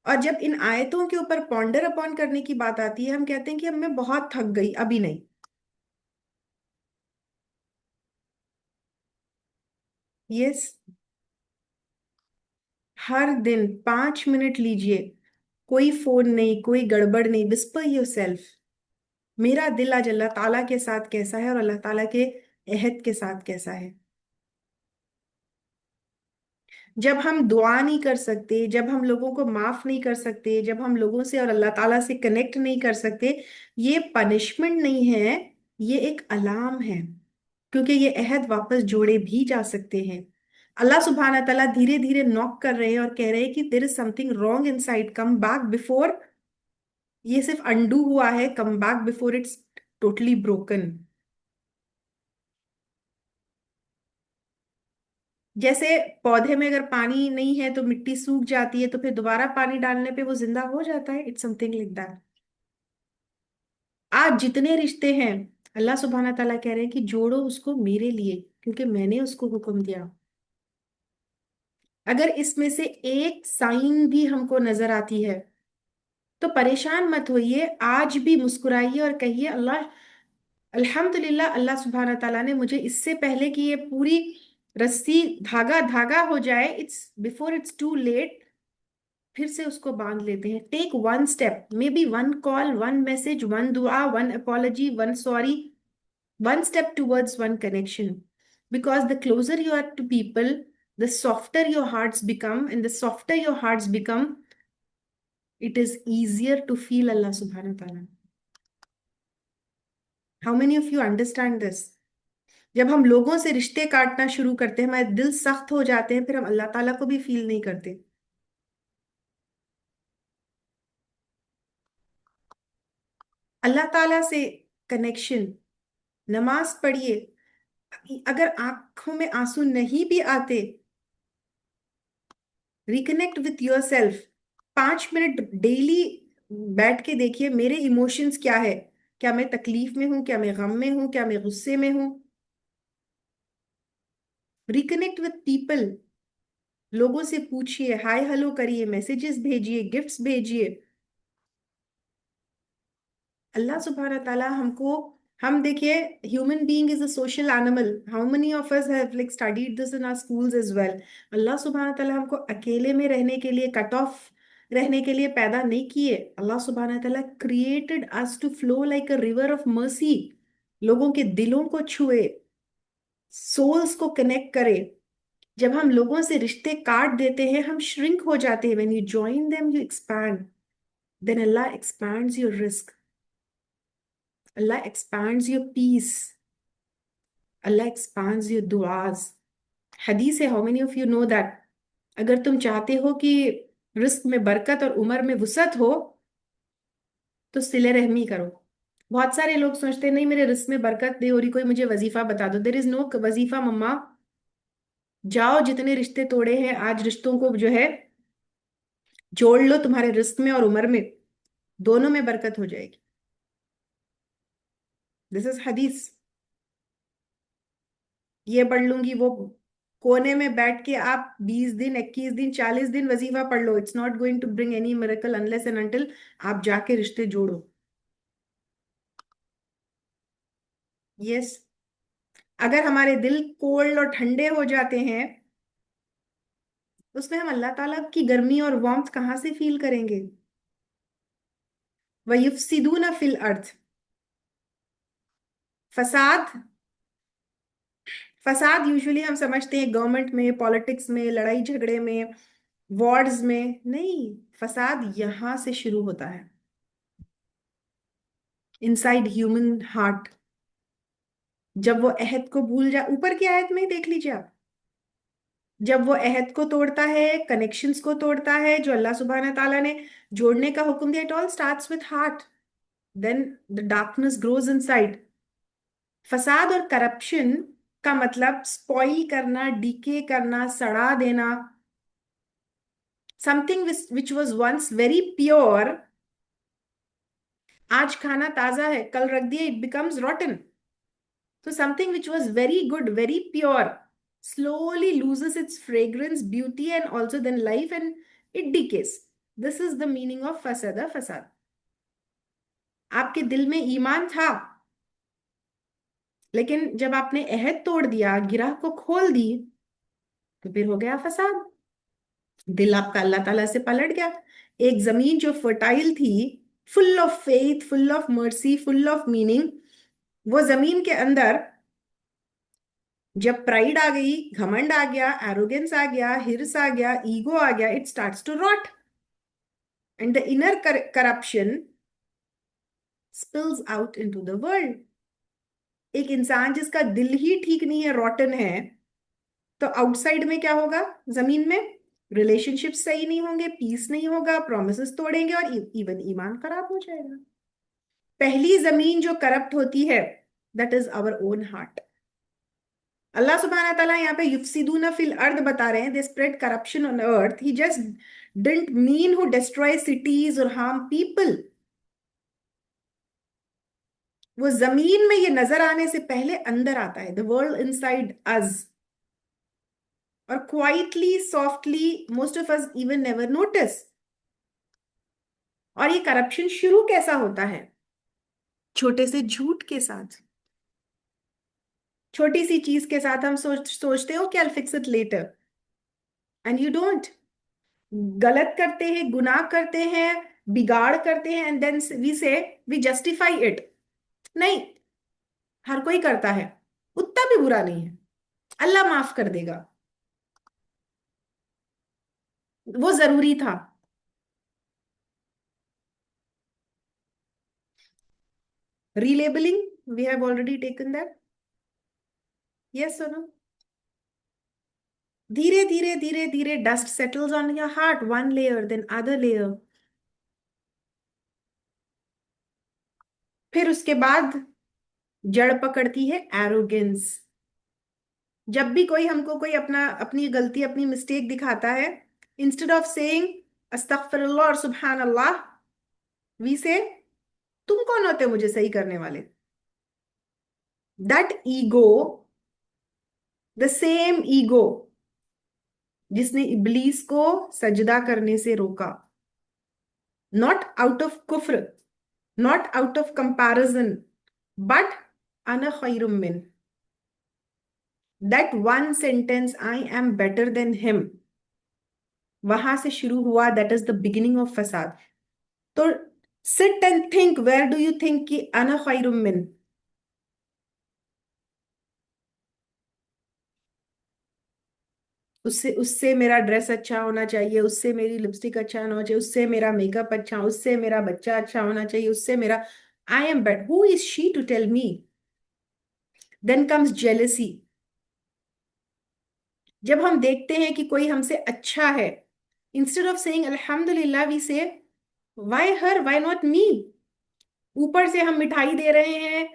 और जब इन आयतों के ऊपर पॉन्डर अपॉन करने की बात आती है, हम कहते हैं कि अब मैं बहुत थक गई, अभी नहीं। यस। हर दिन 5 मिनट लीजिए, कोई फोन नहीं, कोई गड़बड़ नहीं, विस्पर योर सेल्फ, मेरा दिल आज अल्लाह ताला के साथ कैसा है और अल्लाह ताला के अहद के साथ कैसा है। जब हम दुआ नहीं कर सकते, जब हम लोगों को माफ नहीं कर सकते, जब हम लोगों से और अल्लाह ताला से कनेक्ट नहीं कर सकते, ये पनिशमेंट नहीं है, ये एक अलार्म है। क्योंकि ये अहद वापस जोड़े भी जा सकते हैं। अल्लाह सुब्हाना ताला धीरे धीरे नॉक कर रहे हैं और कह रहे हैं कि there is something wrong inside, come back before, ये सिर्फ अंडू हुआ है, come back before it's totally broken. जैसे पौधे में अगर पानी नहीं है तो मिट्टी सूख जाती है, तो फिर दोबारा पानी डालने पे वो जिंदा हो जाता है। It's something like that. आज जितने रिश्ते हैं, अल्लाह सुब्हाना ताला कह रहे हैं कि जोड़ो उसको मेरे लिए, क्योंकि मैंने उसको हुक्म दिया। अगर इसमें से एक साइन भी हमको नजर आती है, तो परेशान मत होइए, आज भी मुस्कुराइए और कहिए अल्लाह, अल्हम्दुलिल्लाह, अल्लाह सुब्हाना ताला ने मुझे इससे पहले कि ये पूरी रस्सी धागा धागा हो जाए, it's before it's too late, फिर से उसको बांध लेते हैं। Take one step, maybe one call, one message, one दुआ, one apology, one sorry, one step towards one connection. Because the closer you are to people, the softer your hearts become, and the softer your hearts become, it is easier to feel Allah subhanahu wa ta'ala. How many of you understand this? जब हम लोगों से रिश्ते काटना शुरू करते हैं, हमारे दिल सख्त हो जाते हैं, फिर हम अल्लाह ताला को भी फील नहीं करते। अल्लाह ताला से कनेक्शन, नमाज पढ़िए, अगर आंखों में आंसू नहीं भी आते, reconnect with your self. 5 minute daily बैठ के देखिए मेरे इमोशंस क्या है, क्या मैं तकलीफ में हूं, क्या मैं गम में हूं, क्या मैं गुस्से में हूं। रिकनेक्ट विथ पीपल, लोगों से पूछिए, हाय हेलो करिए, मैसेजेस भेजिए, गिफ्ट्स भेजिए। अल्लाह सुब्हाना ताला हमको, हम देखिए, human being is a social animal. How many of us have like studied this in our schools as well. Allah सुब्हाना ताला हमको अकेले में रहने के लिए, कट ऑफ रहने के लिए पैदा नहीं किए। अल्लाह सुब्हाना ताला created us to flow like a river of mercy, लोगों के दिलों को छुए, सोल्स को कनेक्ट करे। जब हम लोगों से रिश्ते काट देते हैं, हम श्रिंक हो जाते हैं। When you join them you expand, then Allah expands your रिस्क, Allah expands your peace. Allah expands your du'as. हदीस है, how many of you know that, अगर तुम चाहते हो कि रिस्क में बरकत और उम्र में वसअत हो, तो सिले रहमी करो। बहुत सारे लोग सोचते हैं नहीं मेरे रिस्क में बरकत नहीं हो रही, कोई मुझे वजीफा बता दो। देयर इज नो वजीफा मम्मा। जाओ, जितने रिश्ते तोड़े हैं आज, रिश्तों को जो है जोड़ लो, तुम्हारे रिस्क में और उम्र में दोनों में बरकत हो जाएगी। दिस इज हदीस। ये पढ़ लूंगी, वो कोने में बैठ के आप 20 दिन, 21 दिन, 40 दिन वजीफा पढ़ लो, it's not going to bring any miracle unless and until आप जाके रिश्ते जोड़ो। यस। अगर हमारे दिल कोल्ड और ठंडे हो जाते हैं, उसमें हम अल्लाह ताला की गर्मी और वार्मथ कहाँ से फील करेंगे? वयुफसिदून फिल अर्थ। फसाद। फसाद यूजुअली हम समझते हैं गवर्नमेंट में, पॉलिटिक्स में, लड़ाई झगड़े में, वॉर्स में। नहीं, फसाद यहां से शुरू होता है, इनसाइड ह्यूमन हार्ट। जब वो अहद को भूल जा, ऊपर की आयत में ही देख लीजिए आप, जब वो अहद को तोड़ता है, कनेक्शंस को तोड़ता है जो अल्लाह सुब्हान ताला ने जोड़ने का हुक्म दिया, it all starts with heart, then the darkness grows inside. फसाद और करप्शन का मतलब स्पॉइल करना, डीके करना, सड़ा देना। Something which was once very pure, आज खाना ताजा है, कल रख दिए, it becomes rotten. So something which was very good, very pure, slowly loses its fragrance, beauty, and also then life, and it decays. This is the meaning of fasada fasad. आपके दिल में ईमान था, लेकिन जब आपने अहद तोड़ दिया, गिरह को खोल दी, तो फिर हो गया फसाद। दिल आपका अल्लाह ताला से पलट गया। एक जमीन जो फर्टाइल थी, full of faith, full of mercy, full of meaning, वो जमीन के अंदर जब प्राइड आ गई, घमंड आ गया, एरोगेंस आ गया, हिर्स आ गया, ईगो आ गया, it starts to rot, and the inner corruption spills out into the world. एक इंसान जिसका दिल ही ठीक नहीं है, रॉटन है, तो आउटसाइड में क्या होगा? जमीन में रिलेशनशिप सही नहीं होंगे, पीस नहीं होगा, प्रोमिसेस तोड़ेंगे, और इवन ईमान खराब हो जाएगा। पहली जमीन जो करप्ट होती है, that is our own heart. Allah सुब्हाना ताला यहाँ पे युफसिदूना फिल अर्द बता रहे हैं, they spread corruption on earth. He just didn't mean who destroy cities और हार्म पीपल। वो जमीन में ये नजर आने से पहले अंदर आता है, द वर्ल्ड इनसाइड अस, और quietly, softly, most of us even never notice. और ये करप्शन शुरू कैसा होता है? छोटे से झूठ के साथ, छोटी सी चीज के साथ हम सोचते हो कि I fix it later, and you don't. गलत करते हैं, गुनाह करते हैं, बिगाड़ करते हैं, एंड देन वी से वी जस्टिफाई इट। नहीं, हर कोई करता है, उतना भी बुरा नहीं है, अल्लाह माफ कर देगा, वो जरूरी था। Relabelling, we have already taken that. Yes और नो? धीरे धीरे धीरे धीरे dust settles on your heart, one layer then other layer. फिर उसके बाद जड़ पकड़ती है एरोगेंस। जब भी कोई हमको कोई अपनी गलती, अपनी मिस्टेक दिखाता है, इंस्टेड ऑफ सेइंग अस्तगफिरुल्लाह और सुबहान अल्लाह, वी से तुम कौन होते हो मुझे सही करने वाले? That ego, the same ego जिसने इब्लीस को सजदा करने से रोका, नॉट आउट ऑफ कुफ्र, not out of comparison, but अना खैरुम मिन, that one sentence, I am better than him, वहां से शुरू हुआ, that is the beginning of फसाद। तो sit and think, where do you think कि अना खैरुम मिन? उससे उससे मेरा ड्रेस अच्छा होना चाहिए, उससे मेरी लिपस्टिक अच्छा होना चाहिए, उससे मेरा मेकअप अच्छा, उससे मेरा बच्चा अच्छा होना चाहिए, उससे मेरा, I am better, who is she to tell me? Then comes jealousy. जब हम देखते हैं कि कोई हमसे अच्छा है, इंस्टेड ऑफ सेइंग अल्हम्दुलिल्लाह, we say why her, why not me. ऊपर से हम मिठाई दे रहे हैं,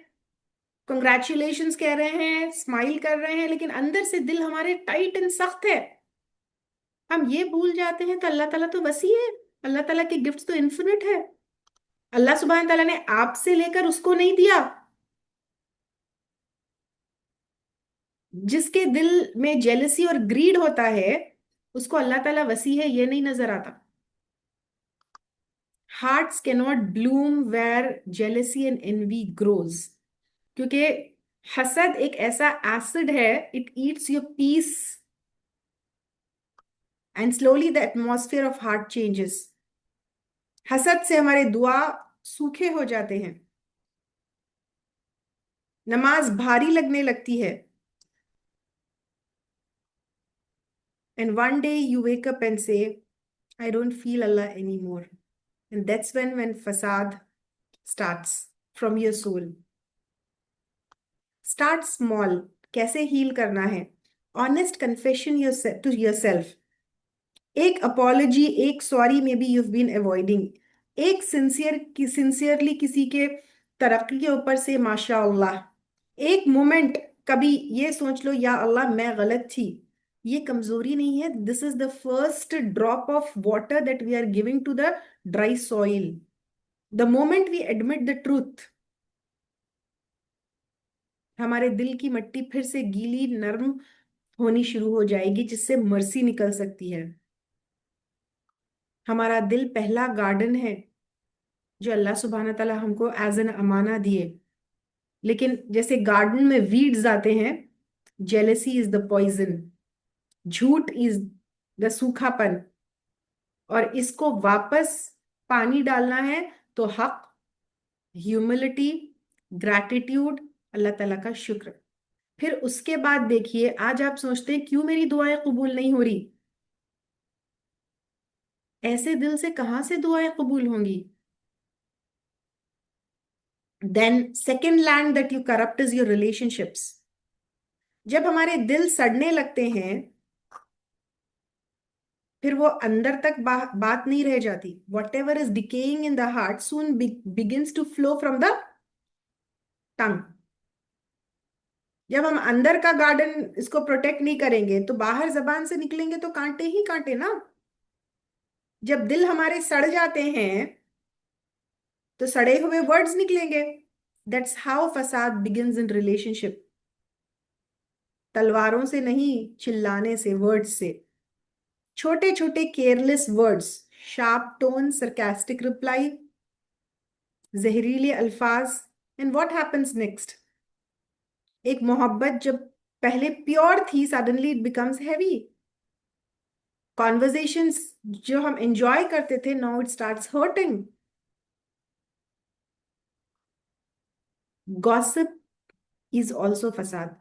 कंग्रेचुलेशंस कह रहे हैं, स्माइल कर रहे हैं, लेकिन अंदर से दिल हमारे टाइट एंड सख्त है। हम ये भूल जाते हैं तो अल्लाह ताला तो वसी है, अल्लाह ताला के गिफ्ट्स तो इन्फिनिट है। अल्लाह सुब्हान ताला ने आपसे लेकर उसको नहीं दिया। जिसके दिल में जेलसी और ग्रीड होता है, उसको अल्लाह ताला वसी है ये नहीं नजर आता। Hearts can not bloom where jealousy and envy grows, क्योंकि हसद एक ऐसा एसिड है, it eats your peace and slowly the atmosphere of heart changes. हसद से हमारे दुआ सूखे हो जाते हैं, नमाज भारी लगने लगती है, and one day you wake up and say I don't feel Allah anymore, and that's when फसाद starts from your soul. Start small. कैसे हील करना है? Honest confession your to yourself. एक अपॉलजी, एक sorry maybe you been avoiding, एक sincerely किसी के तरक्की के ऊपर से माशाअल्लाह, एक मोमेंट कभी ये सोच लो या अल्लाह मैं गलत थी। ये कमजोरी नहीं है, this is the first drop of water that we are giving to the dry soil. The moment we admit the truth, हमारे दिल की मिट्टी फिर से गीली नर्म होनी शुरू हो जाएगी, जिससे मर्सी निकल सकती है। हमारा दिल पहला गार्डन है जो अल्लाह सुब्हाना ताला हमको एज एन अमाना दिए, लेकिन जैसे गार्डन में वीड्स आते हैं, जेलेसी इज द पॉइजन, झूठ इज द सूखापन, और इसको वापस पानी डालना है तो हक, ह्यूमिलिटी, ग्रैटिट्यूड, अल्लाह ताला का शुक्र। फिर उसके बाद देखिए, आज आप सोचते हैं क्यों मेरी दुआएं कबूल नहीं हो रही? ऐसे दिल से कहां से दुआएं कबूल होंगी? Then second land that you corrupt is your relationships. जब हमारे दिल सड़ने लगते हैं, फिर वो अंदर तक बात नहीं रह जाती। Whatever is decaying in the heart soon begins to flow from the tongue. जब हम अंदर का गार्डन इसको प्रोटेक्ट नहीं करेंगे, तो बाहर जबान से निकलेंगे तो कांटे ही कांटे ना। जब दिल हमारे सड़ जाते हैं, तो सड़े हुए वर्ड्स निकलेंगे। दैट्स हाउ फसाद बिगिंस इन रिलेशनशिप। तलवारों से नहीं, चिल्लाने से, वर्ड्स से। छोटे छोटे careless words, sharp tone, sarcastic reply, जहरीले अल्फाज, एंड व्हाट हैपेंस नेक्स्ट? एक मोहब्बत जब पहले प्योर थी, suddenly it becomes heavy. Conversations जो हम एंजॉय करते थे, now it starts hurting. Gossip is also फसाद।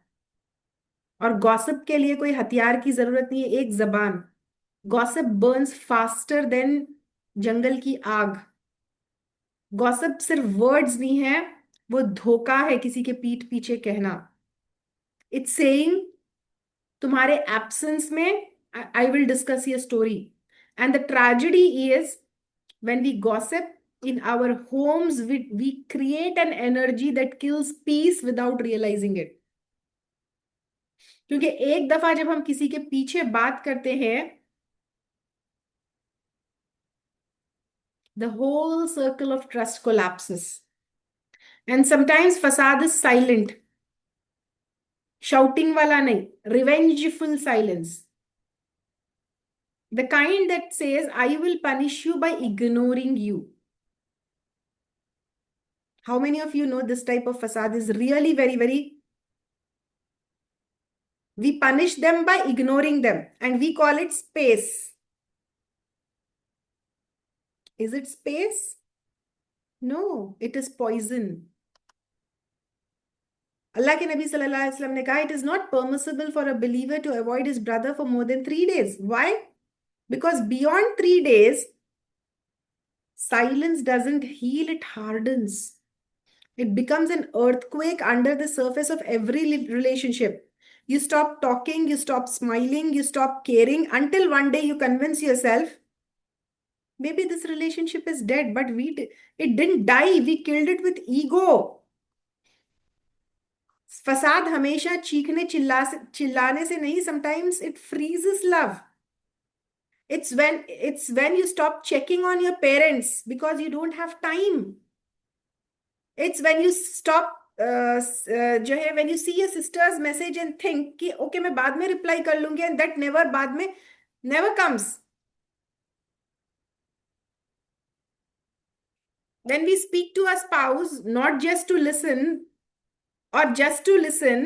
और गॉसिप के लिए कोई हथियार की जरूरत नहीं है, एक जबान। गॉसिप बर्न्स फास्टर देन जंगल की आग। गॉसिप सिर्फ वर्ड्स नहीं है, वो धोखा है किसी के पीठ पीछे कहना। इट्स सेइंग, तुम्हारे एब्सेंस में I will discuss your story. And the tragedy is, when we gossip in our homes, we create an energy that kills peace without realizing it. क्योंकि एक दफा जब हम किसी के पीछे बात करते हैं, the whole circle of trust collapses. And sometimes facade is silent, shouting वाला नहीं, revengeful silence, the kind that says I will punish you by ignoring you. How many of you know this type of facade is really very very, we punish them by ignoring them and we call it space. Is it space? No, it is poison. अल्लाह के नबी सल्लल्लाहु अलैहि वसल्लम ने कहा, it is not permissible for a believer to avoid his brother for more than 3 days. Why? Because beyond 3 days, silence doesn't heal, it hardens. It becomes an earthquake under the surface of every relationship. You stop talking, you stop smiling, you stop caring, until one day you convince yourself, maybe this relationship is dead, but it didn't die, we killed it with ego. फसाद हमेशा चीखने चिल्लाने से नहीं, sometimes it freezes love. It's when you stop checking on your parents because you don't have time. It's when you stop जो है, when you see your sisters message and think कि okay मैं बाद में रिप्लाई कर लूंगी, and that never, बाद में never comes. When we speak to a spouse, not just to listen or just to listen,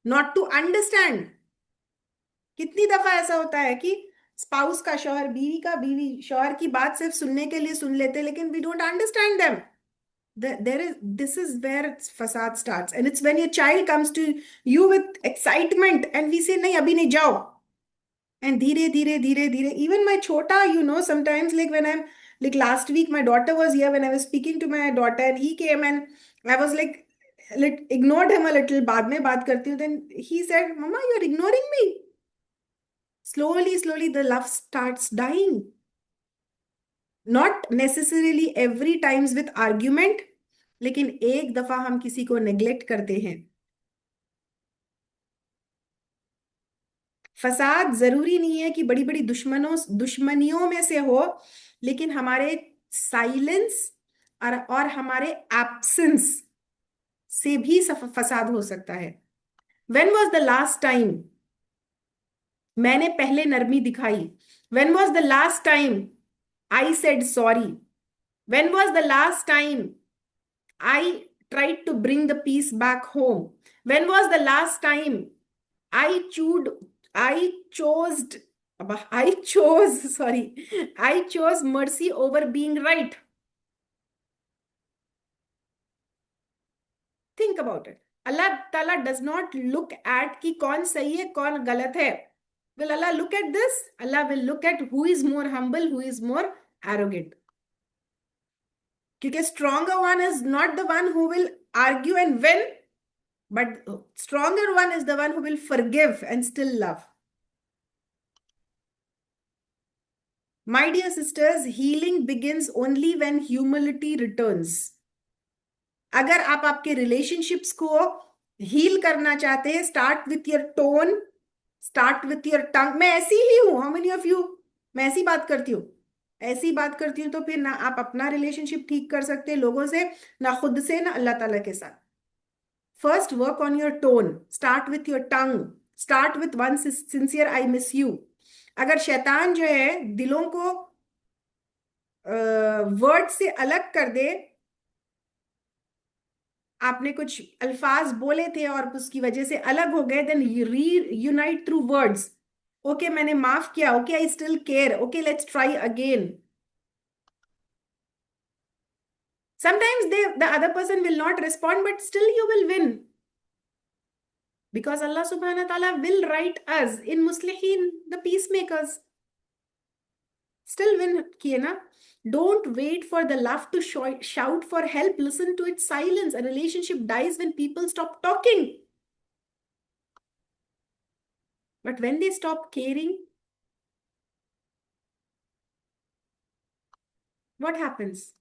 not to understand. कितनी दफा ऐसा होता है कि स्पाउस का, शौहर बीवी का, बीवी शौहर की बात सिर्फ सुनने के लिए सुन लेते, लेकिन we don't understand them. There is, this is where facade starts, and it's when your child comes to you with excitement and we say नहीं अभी नहीं जाओ, and धीरे धीरे धीरे धीरे, even my chota, sometimes, like when I'm, like last week my daughter was here, when I was speaking to my daughter and he came, and I was like, ignored him a little, बाद में बात करती हूँ, then he said, mama, you're ignoring me. Slowly slowly the love starts dying. Not necessarily every times with argument, लेकिन एक दफा हम किसी को नेग्लेक्ट करते हैं. फसाद जरूरी नहीं है कि बड़ी बड़ी दुश्मनियों में से हो, लेकिन हमारे साइलेंस और हमारे एब्सेंस से भी फसाद हो सकता है. When was the last time मैंने पहले नरमी दिखाई? When was the last time I said sorry? When was the last time I tried to bring the peace back home? When was the last time I chewed, I chose, sorry, I chose mercy over being right? Think about it. Allah Ta'ala does not look at कि कौन सही है कौन गलत है. Will Allah look at this? Allah will look at who is more humble, who is more arrogant. क्योंकि stronger one is not the one who will argue and win, but stronger one is the one who will forgive and still love. My dear sisters, healing begins only when humility returns. अगर आप आपके relationships को heal करना चाहते हैं, start with your tone, start with your tongue. मैं ऐसी ही हूं, हाउ मेनी ऑफ यू? मैं ऐसी बात करती हूँ, ऐसी बात करती हूँ, तो फिर ना आप अपना रिलेशनशिप ठीक कर सकते हैं लोगों से, ना खुद से, ना अल्लाह ताला के साथ. First work on your tone, start with your tongue, start with one sincere I miss you. अगर शैतान जो है दिलों को वर्ड से अलग कर दे, आपने कुछ अल्फाज बोले थे और उसकी वजह से अलग हो गए, देन री यूनाइट थ्रू वर्ड्स. ओके मैंने माफ किया, okay I still care, okay let's try again. Sometimes the other person will not respond, but still you will win. Because Allah subhanahu wa ta'ala will write us in muslihin, the peacemakers. Still win kiye na. Don't wait for the love to shout for help. Listen to its silence. A relationship dies when people stop talking. But when they stop caring, what happens?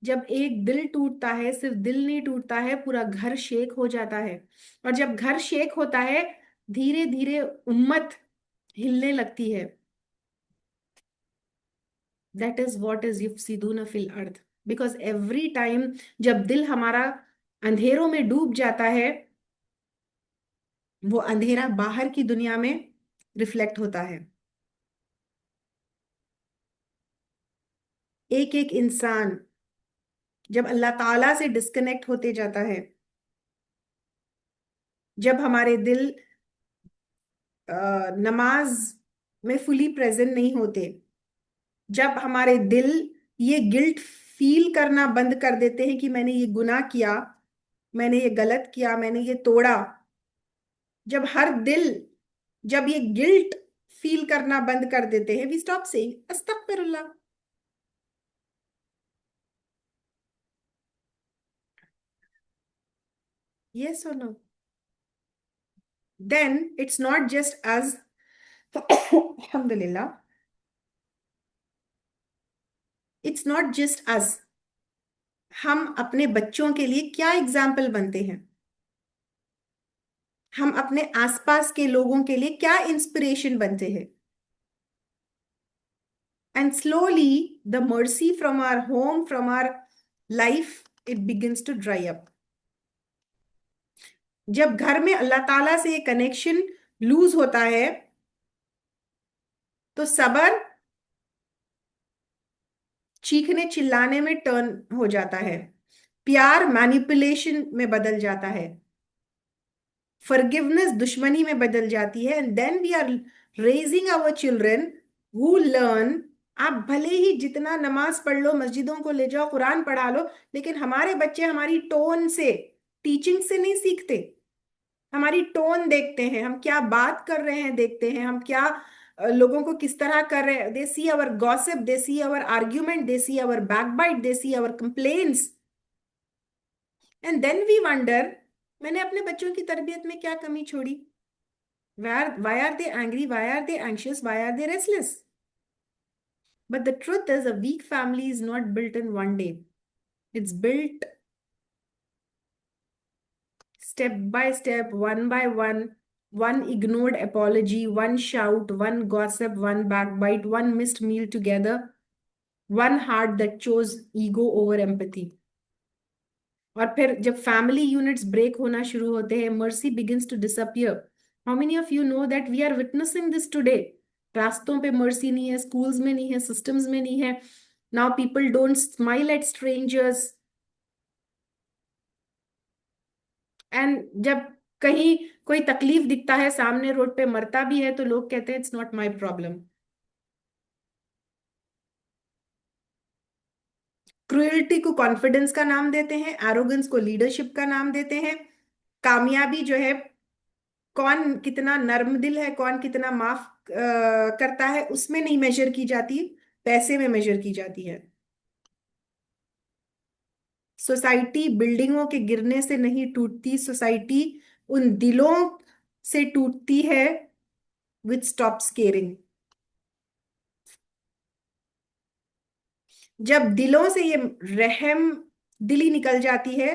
जब एक दिल टूटता है, सिर्फ दिल नहीं टूटता है, पूरा घर शेक हो जाता है. और जब घर शेक होता है, धीरे धीरे उम्मत हिलने लगती है. दैट इज वॉट इज युफसिदून फिल अर्थ. बिकॉज एवरी टाइम जब दिल हमारा अंधेरों में डूब जाता है, वो अंधेरा बाहर की दुनिया में रिफ्लेक्ट होता है. एक एक इंसान जब अल्लाह ताला से डिस्कनेक्ट होते जाता है, जब हमारे दिल नमाज में फुली प्रेजेंट नहीं होते, जब हमारे दिल ये गिल्ट फील करना बंद कर देते हैं कि मैंने ये गुनाह किया, मैंने ये गलत किया, मैंने ये तोड़ा, जब हर दिल जब ये गिल्ट फील करना बंद कर देते हैं, वी स्टॉप सेइंग अस्तगफिरुल्लाह. Yes or no? Then it's not just us. Alhamdulillah. It's not just us. हम अपने बच्चों के लिए क्या एग्जाम्पल बनते हैं? हम अपने आसपास के लोगों के लिए क्या इंस्पिरेशन बनते हैं? And slowly, the mercy from our home, from our life, it begins to dry up. जब घर में अल्लाह ताला से कनेक्शन लूज होता है, तो सबर चीखने चिल्लाने में टर्न हो जाता है, प्यार मैनिपुलेशन में बदल जाता है, फॉरगिवनेस दुश्मनी में बदल जाती है। And then we are raising our children who learn. आप भले ही जितना नमाज पढ़ लो, मस्जिदों को ले जाओ, कुरान पढ़ा लो, लेकिन हमारे बच्चे हमारी टोन से, टीचिंग से नहीं सीखते। हमारी टोन देखते हैं, हम क्या बात कर रहे हैं देखते हैं, हम क्या लोगों को किस तरह कर रहे हैं। They see our gossip, they see our argument, they see our backbite, they see our complaints, and then we wonder मैंने अपने बच्चों की तरबियत में क्या कमी छोड़ी। Why are they angry? Why are they anxious? Why are they restless? But the truth is, a weak family is not built in one day. It's built step by step, one by one ignored apology, one shout, one gossip, one backbite, one missed meal together, one heart that chose ego over empathy. और फिर जब family units break होना शुरू होते हैं, mercy begins to disappear. How many of you know that we are witnessing this today? रास्तों पे mercy नहीं है, स्कूल्स में नहीं है, सिस्टम्स में नहीं है। Now people don't smile at strangers. And जब कहीं कोई तकलीफ दिखता है, सामने रोड पे मरता भी है, तो लोग कहते हैं it's not my problem. Cruelty को कॉन्फिडेंस का नाम देते हैं, एरोगेंस को लीडरशिप का नाम देते हैं। कामयाबी जो है, कौन कितना नर्म दिल है, कौन कितना माफ करता है, उसमें नहीं मेजर की जाती, पैसे में मेजर की जाती है। सोसाइटी बिल्डिंगों के गिरने से नहीं टूटती, सोसाइटी उन दिलों से टूटती है विच स्टॉप्स केयरिंग। जब दिलों से ये रहम दिली निकल जाती है,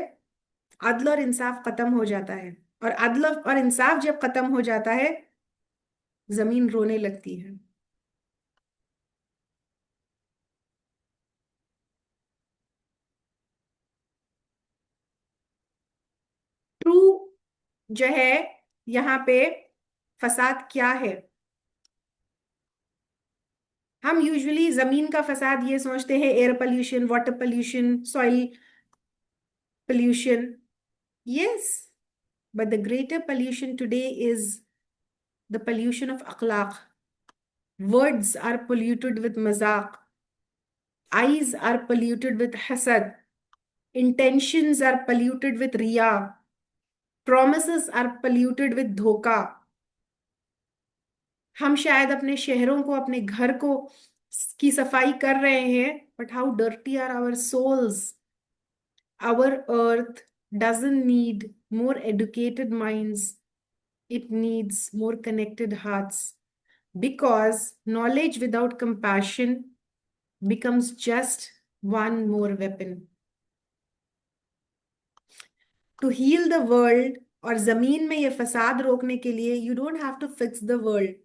अदल और इंसाफ खत्म हो जाता है। और अदल और इंसाफ जब खत्म हो जाता है, जमीन रोने लगती है। ट्रू जो है यहाँ पे फसाद क्या है? हम यूजुअली जमीन का फसाद ये सोचते हैं, air pollution, water pollution, soil pollution. Yes, but the greater pollution today is the pollution of Akhlaq. Words are polluted with mazaq. Eyes are polluted with hasad. Intentions are polluted with riya. Promises are polluted with धोखा। हम शायद अपने शहरों को, अपने घर को की सफाई कर रहे हैं, but how dirty are our souls. Our earth doesn't need more educated minds. It needs more connected hearts. Because knowledge without compassion becomes just one more weapon. To heal the world, और जमीन में ये फसाद रोकने के लिए, you don't have to fix the world.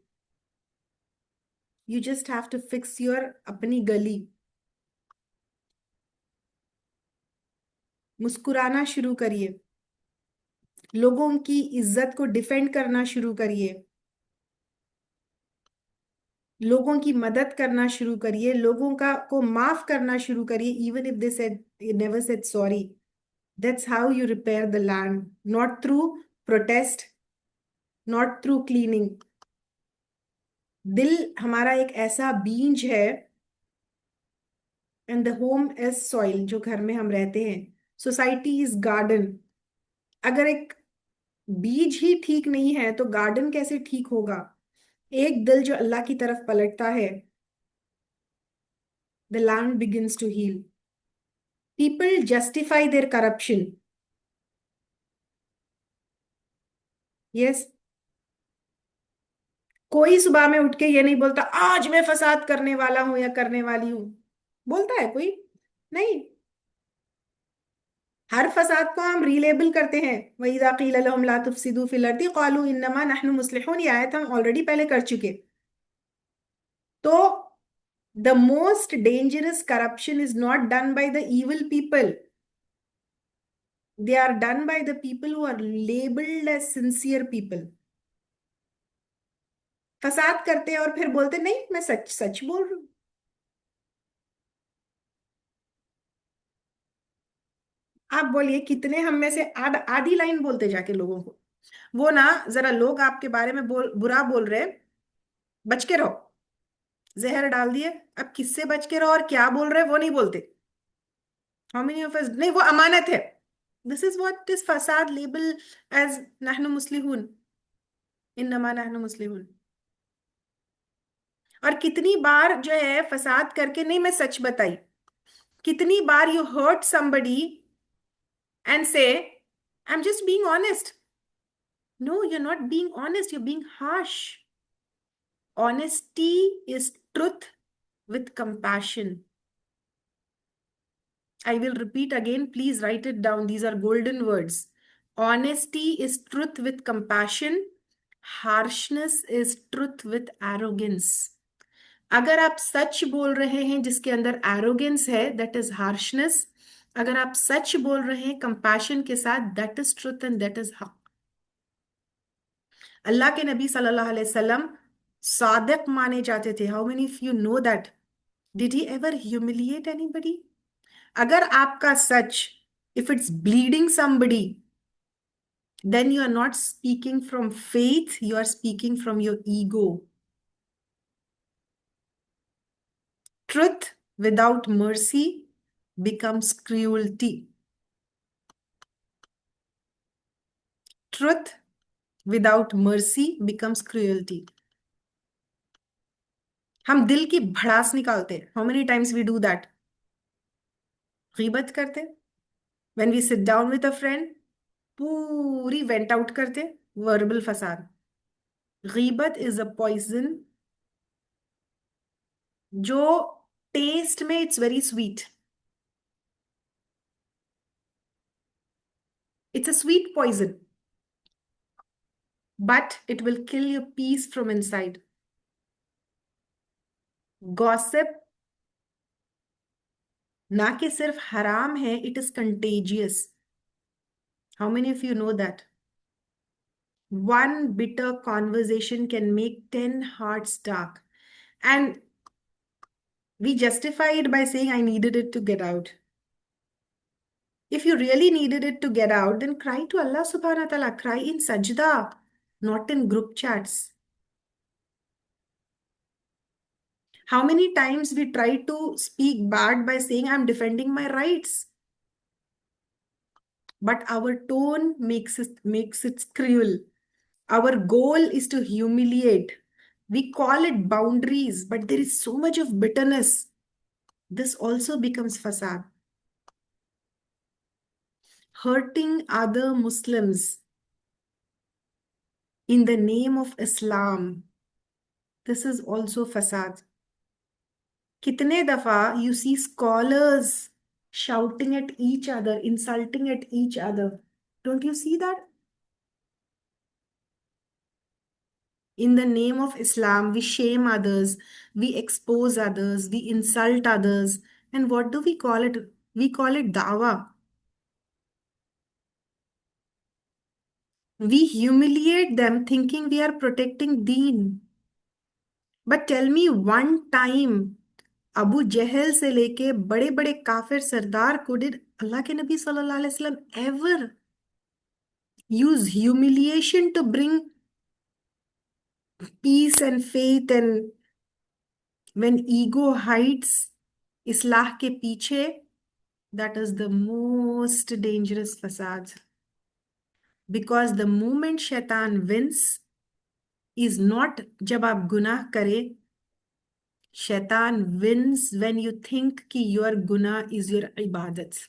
You just have to fix your अपनी गली। मुस्कुराना शुरू करिए, लोगों की इज्जत को डिफेंड करना शुरू करिए, लोगों की मदद करना शुरू करिए, लोगों का को माफ करना शुरू करिए, even if they said never said sorry. That's how you repair the land, not through protest, not through cleaning. दिल हमारा एक ऐसा बीज है, and the home is soil, जो घर में हम रहते हैं। Society is garden. अगर एक बीज ही ठीक नहीं है, तो गार्डन कैसे ठीक होगा? एक दिल जो अल्लाह की तरफ पलटता है, the land begins to heal. People justify their corruption. Yes, कोई सुबह में उठ के ये नहीं बोलता आज मैं फसाद करने वाला हूं या करने वाली हूं। बोलता है कोई? नहीं। हर फसाद को हम रीलेबल करते हैं। वइज़ा क़ील लहुम ला तुफ़सिदू फ़िल अर्दि क़ालू इन्नमा नहनु मुस्लिहून। ये आयत हम ऑलरेडी पहले कर चुके। तो The most dangerous corruption is not done by the evil people. They are done by the people who are labeled as sincere people. फसाद करते हैं और फिर बोलते नहीं मैं सच सच बोल रहा हूँ। आप बोलिए कितने हम में से आधी लाइन बोलते जाके लोगों को। वो ना, जरा लोग आपके बारे में बुरा बोल रहे हैं, बच के रहो, जहर डाल दिए। अब किससे बच के रहो और क्या बोल रहे हैं वो नहीं बोलते। हाउ मेनी ऑफ अस, नहीं वो अमानत है। दिस इज व्हाट इज फसाद लेबल एज नहनु मुस्लिहून, इन्नमा नहनु मुस्लिहून। और कितनी बार जो है फसाद करके नहीं मैं सच बताई, कितनी बार you hurt somebody and say I am just being honest. No, you're not being honest, you're being harsh. Honesty is truth with compassion. I will repeat again, please write it down. These are golden words. Honesty is truth with compassion. Harshness is truth with arrogance. अगर आप सच बोल रहे हैं जिसके अंदर arrogance है, that is harshness. अगर आप सच बोल रहे हैं कंपैशन के साथ, that is truth and that is हक। अल्लाह के नबी सल्लल्लाहु अलैहि वसल्लम सादिक माने जाते थे। How many of you know that? Did he ever humiliate anybody? अगर आपका सच, if it's bleeding somebody, then you are not speaking from faith, you are speaking from your ego. Truth without mercy becomes cruelty. Truth without mercy becomes cruelty. हम दिल की भड़ास निकालते हैं। How many times we do that? गीबत करते, when we sit down with a friend, पूरी vent out करते, वर्बल फसाद। गीबत इज अ पॉइजन जो टेस्ट में it's very sweet, it's a sweet poison, but it will kill your peace from inside. Gossip ना कि सिर्फ हराम है, it is contagious. How many of you know that? One bitter conversation can make 10 hearts dark. And we justify it by saying, I needed it to get out. If you really needed it to get out, then cry to Allah subhanahu wa ta'ala. Cry in sajda, not in group chats. How many times we try to speak bad by saying, I'm defending my rights. But our tone makes it cruel. Our goal is to humiliate. We call it boundaries, but there is so much of bitterness. This also becomes fasad. Hurting other Muslims in the name of Islam. This is also fasad. Kitne dafa you see scholars shouting at each other, insulting at each other. Don't you see that? In the name of Islam, we shame others, we expose others, we insult others. And what do we call it? We call it dawah. We humiliate them thinking we are protecting deen. But tell me one time, Abu Jahl से लेके बड़े बड़े काफिर सरदार को did अल्लाह के नबी सल्लल्लाहु अलैहि वसल्लम ever use humiliation to bring peace and faith? And when ego hides islah के पीछे, that is the most dangerous facade. Because the moment shaitan wins is not जब आप गुनाह करें, shaitan wins when you think कि your गुनाह is your ibadat.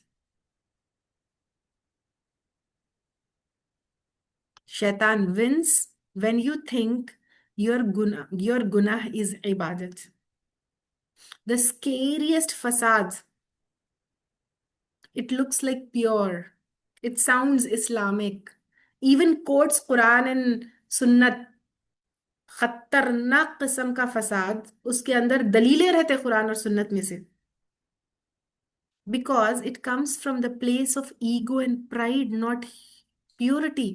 Shaitan wins when you think your guna is ibadat. The scariest facade, it looks like pure. It sounds Islamic. Even quotes Quran and Sunnat. खतरनाक किस्म का फसाद, उसके अंदर दलीलें रहते कुरान और सुन्नत में से। Because it comes from the place of ego and pride, not purity.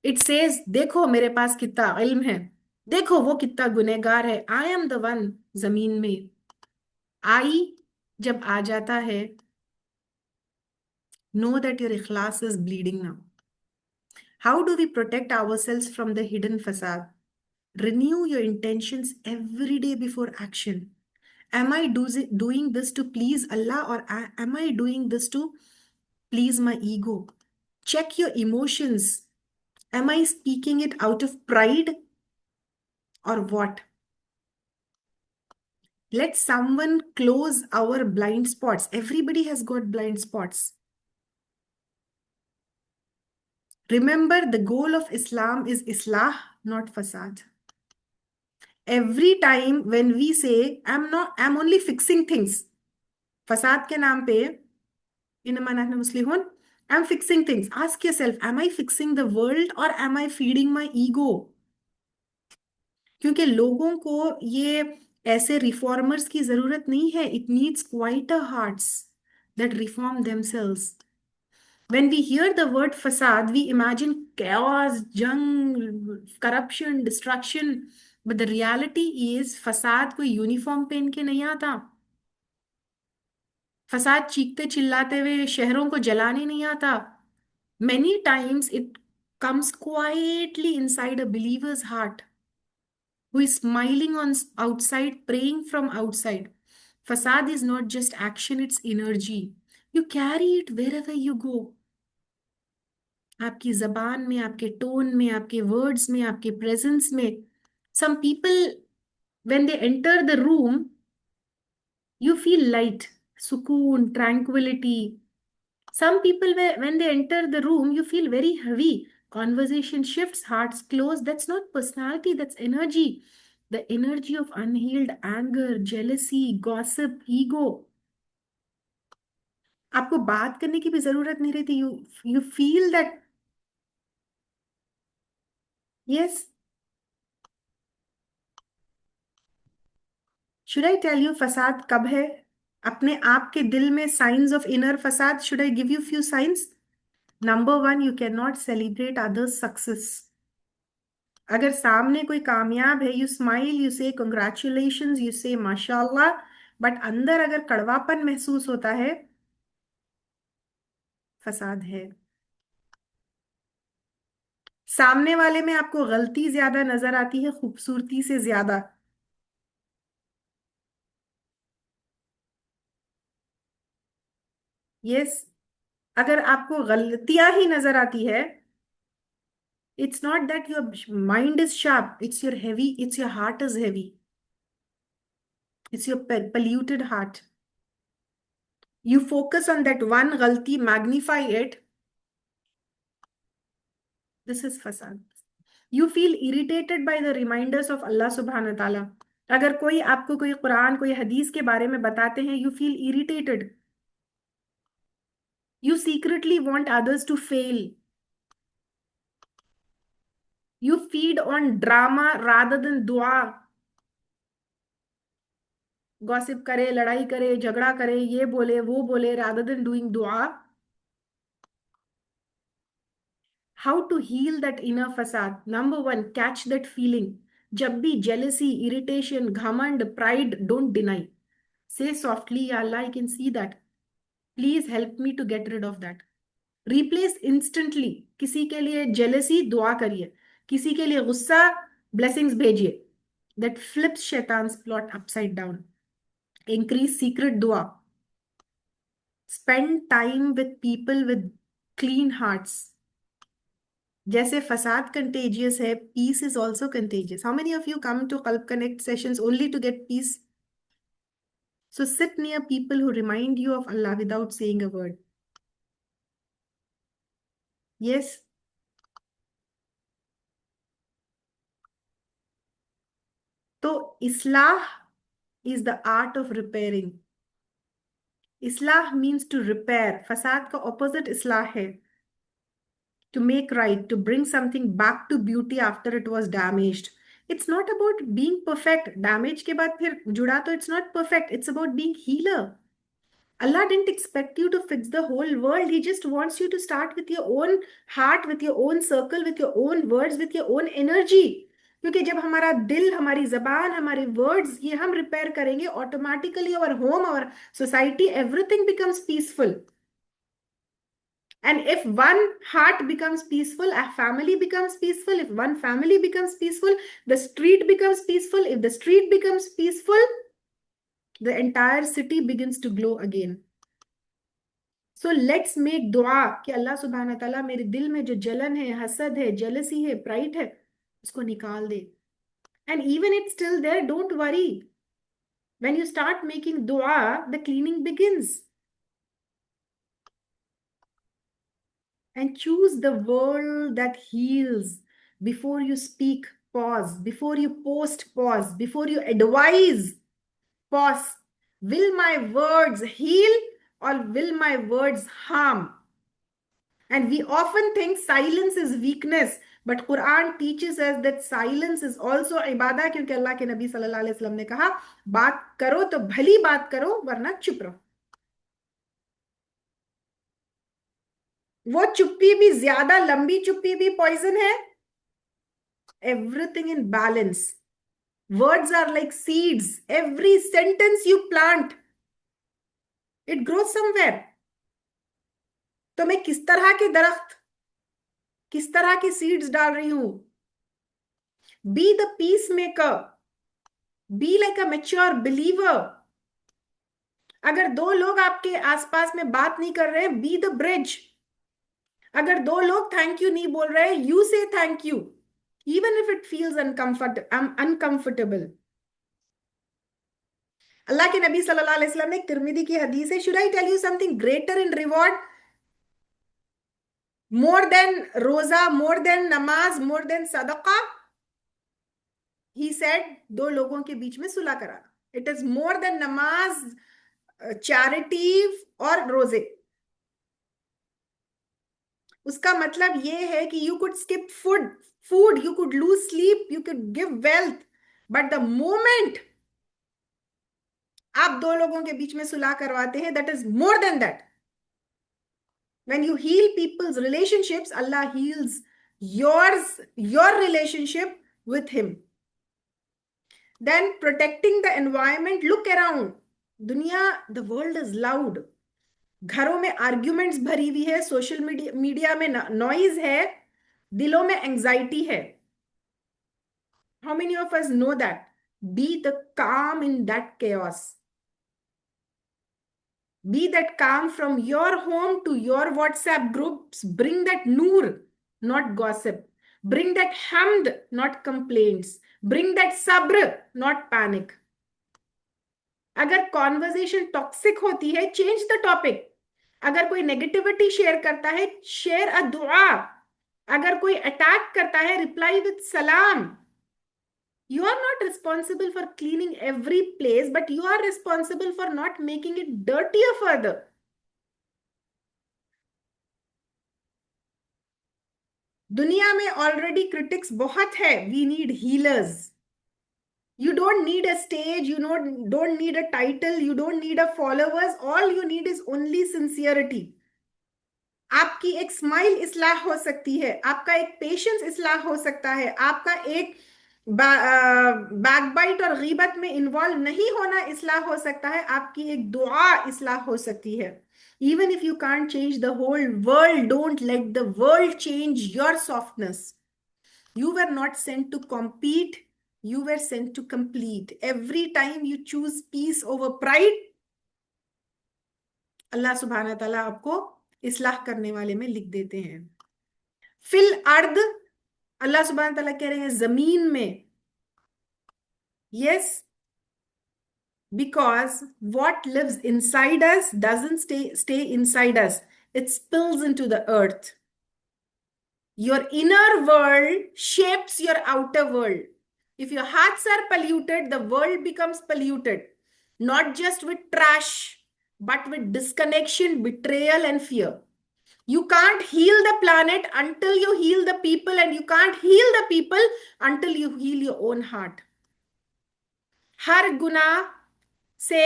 It says देखो मेरे पास कितना इल्म है, देखो वो कितना गुनहगार है, आई एम द वन। जमीन में आई जब आ जाता है, नो दैट योर इखलास is bleeding now. How do we protect ourselves from the hidden फसाद? Renew your intentions every day before action. Am I doing this to please Allah, or am I doing this to please my ego? Check your emotions. Am I speaking it out of pride or what? Let someone close our blind spots. Everybody has got blind spots. Remember, the goal of Islam is Islah, not fasad. Every time when we say, I'm only fixing things, fasad के नाम पे, इन्नमा नहनु मुस्लिहून, I'm fixing things. Ask yourself, am I fixing the world or am I feeding my ego? क्योंकि लोगों को ये ऐसे reformers की जरूरत नहीं है. It needs quieter hearts that reform themselves. When we hear the word facade, we imagine chaos, jung, corruption, destruction. But the reality is, फसाद कोई यूनिफॉर्म पहन के नहीं आता. फसाद चीखते चिल्लाते हुए शहरों को जलाने नहीं आता. Many times it comes quietly inside a believer's heart, who is smiling on outside, praying from outside. Fasad is not just action, it's energy. You carry it wherever you go. आपकी जबान में, आपके टोन में, आपके words में, आपके presence में. Some people, when they enter the room, you feel light, sukoon, tranquility. Some people, when they enter the room, you feel very heavy. Conversation shifts, hearts close. That's not personality, that's energy. The energy of unhealed anger, jealousy, gossip, ego. आपको बात करने की भी जरूरत नहीं रहती. You feel that. Yes. Should I tell you फसाद कब है? अपने आप के दिल में signs of inner फसाद. Should I give you few signs? Number one, you cannot celebrate others' success. अगर सामने कोई कामयाब है, यू स्माइल, यू से कंग्रेचुलेशंस, यू से माशाल्लाह, बट अंदर अगर कड़वापन महसूस होता है, फसाद है. सामने वाले में आपको गलती ज्यादा नजर आती है खूबसूरती से ज्यादा. यस. अगर आपको गलतियां ही नजर आती है, it's not that your mind is sharp, it's your heavy, it's your heart is heavy, it's your polluted heart. You focus on that one गलती, magnify it. This is fasad. You feel irritated by the reminders of Allah subhanahu wa ta'ala. अगर कोई आपको कोई कुरान, कोई हदीस के बारे में बताते हैं, you feel irritated. You secretly want others to fail. You feed on drama rather than dua. Gossip करे, लड़ाई करे, झगड़ा करे, ये बोले, वो बोले, rather than doing dua. How to heal that inner facade? Number one, catch that feeling. जब भी jealousy, irritation, घमंड, pride, don't deny. Say softly, Ya Allah, I can see that. Please help me to get rid of that. Replace instantly. किसी के लिए jealousy, दुआ करिए. किसी के लिए गुस्सा, blessings भेजिए. That flips shaitan's plot upside down. Increase secret dua. Spend time with people with clean hearts. जैसे फसाद कंटेजियस है, peace is also contagious. How many of you come to Qalb connect sessions only to get peace? So sit near people who remind you of Allah without saying a word. Yes. तो इस्लाह is the art of repairing. इस्लाह means to repair. फसाद का opposite इस्लाह है. To make right, to bring something back to beauty after it was damaged. It's not about being perfect. Damage के बाद फिर जुड़ा तो it's not perfect. It's about being healer. Allah didn't expect you to fix the whole world. He just wants you to start with your own heart, with your own circle, with your own words, with your own energy. क्योंकि जब हमारा दिल, हमारी जबान, हमारे words ये हम repair करेंगे, automatically our home, our society, everything becomes peaceful. And if one heart becomes peaceful, a family becomes peaceful. If one family becomes peaceful, the street becomes peaceful. If the street becomes peaceful, the entire city begins to glow again. So let's make dua कि अल्लाह सुब्हाना ताला मेरे दिल में जो जलन है, हसद है, जेलसी है, प्राइड है, उसको निकाल दे. And even it's still there, don't worry. When you start making dua, the cleaning begins. And choose the word that heals. Before you speak, pause. Before you post, pause. Before you advise, pause. Will my words heal or will my words harm? And we often think silence is weakness, but Quran teaches us that silence is also ibadah, क्योंकि अल्लाह के नबी सल्लल्लाहु अलैहि वसल्लम ने कहा, बात करो तो भली बात करो, वरना चुप रहो. वो चुप्पी भी, ज्यादा लंबी चुप्पी भी पॉइजन है. Everything in balance. Words are like seeds. Every sentence you plant, it grows somewhere. तो मैं किस तरह के दरख्त, किस तरह के सीड्स डाल रही हूं? Be the peacemaker. Be like a mature believer. अगर दो लोग आपके आसपास में बात नहीं कर रहे, बी द ब्रिज. अगर दो लोग थैंक यू नहीं बोल रहे, यू से thank you, even if it feels uncomfortable. अल्लाह के नबी सल्लल्लाहु अलैहि वसल्लम ने, तिरमिदी की हदीस है, should I tell you something greater in reward, more than रोजा, मोर देन नमाज, मोर देन सदका? ही सेड, दो लोगों के बीच में सुलह कराना. इट इज मोर देन नमाज, चैरिटी और रोजे. उसका मतलब ये है कि you could skip food, you could lose sleep, you could give wealth, but the moment आप दो लोगों के बीच में सुलह करवाते हैं, that is more than that. When you heal people's relationships, Allah heals your relationship with him. Then protecting the environment, look around. दुनिया, the world is loud. घरों में आर्ग्यूमेंट्स भरी हुई है, सोशल मीडिया में नॉइज है, दिलों में एंजाइटी है. How many of us know that? Be the calm in that chaos. Be that calm from your home to your WhatsApp groups. Bring that noor, not gossip. Bring that hamd, not complaints. Bring that sabr, not panic. अगर conversation toxic होती है, change the topic. अगर कोई negativity share करता है, share अ दुआ. अगर कोई अटैक करता है, रिप्लाई विद सलाम. You are not responsible for cleaning every place, but you are responsible for not making it dirtier further. दुनिया में ऑलरेडी क्रिटिक्स बहुत है. We need healers. You don't need a stage, you don't need a title, you don't need a followers. All you need is only sincerity. आपकी एक smile इस्लाह हो सकती है, आपका एक पेशेंस इस्लाह हो सकता है, आपका एक बैकबाइट और गीबत में इन्वॉल्व नहीं होना इस्लाह हो सकता है, आपकी एक दुआ इस्लाह हो सकती है. Even if you can't change the whole world, don't let the world change your softness. You were not sent to compete, you were sent to complete. Every time you choose peace over pride, अल्लाह सुब्हाना ताला आपको इस्लाह करने वाले में लिख देते हैं. Fill अर्द, अल्लाह सुब्हाना ताला कह रहे हैं जमीन में. Yes, because what lives inside us doesn't stay inside us. It spills into the earth. Your inner world shapes your outer world. If your hearts are polluted, the world becomes polluted. Not just with trash, but with disconnection, betrayal, and fear. You can't heal the planet until you heal the people, and you can't heal the people until you heal your own heart. हर गुनाह से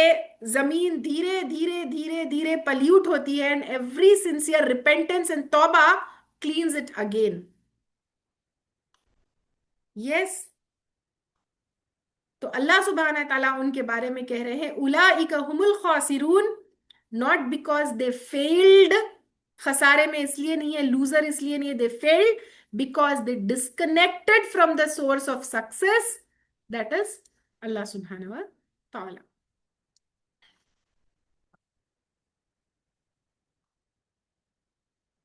जमीन धीरे धीरे धीरे धीरे pollute होती है, and every sincere repentance and तौबा क्लींस इट अगेन. यस. तो अल्लाह सुब्हाना ताला उनके बारे में कह रहे हैं, उलाइका हुमुल खासिरून, नॉट बिकॉज दे फेल्ड. खसारे में इसलिए नहीं है, लूजर इसलिए नहीं है, they failed because they disconnected from the source of success, that is Allah सुब्हाना व ताला.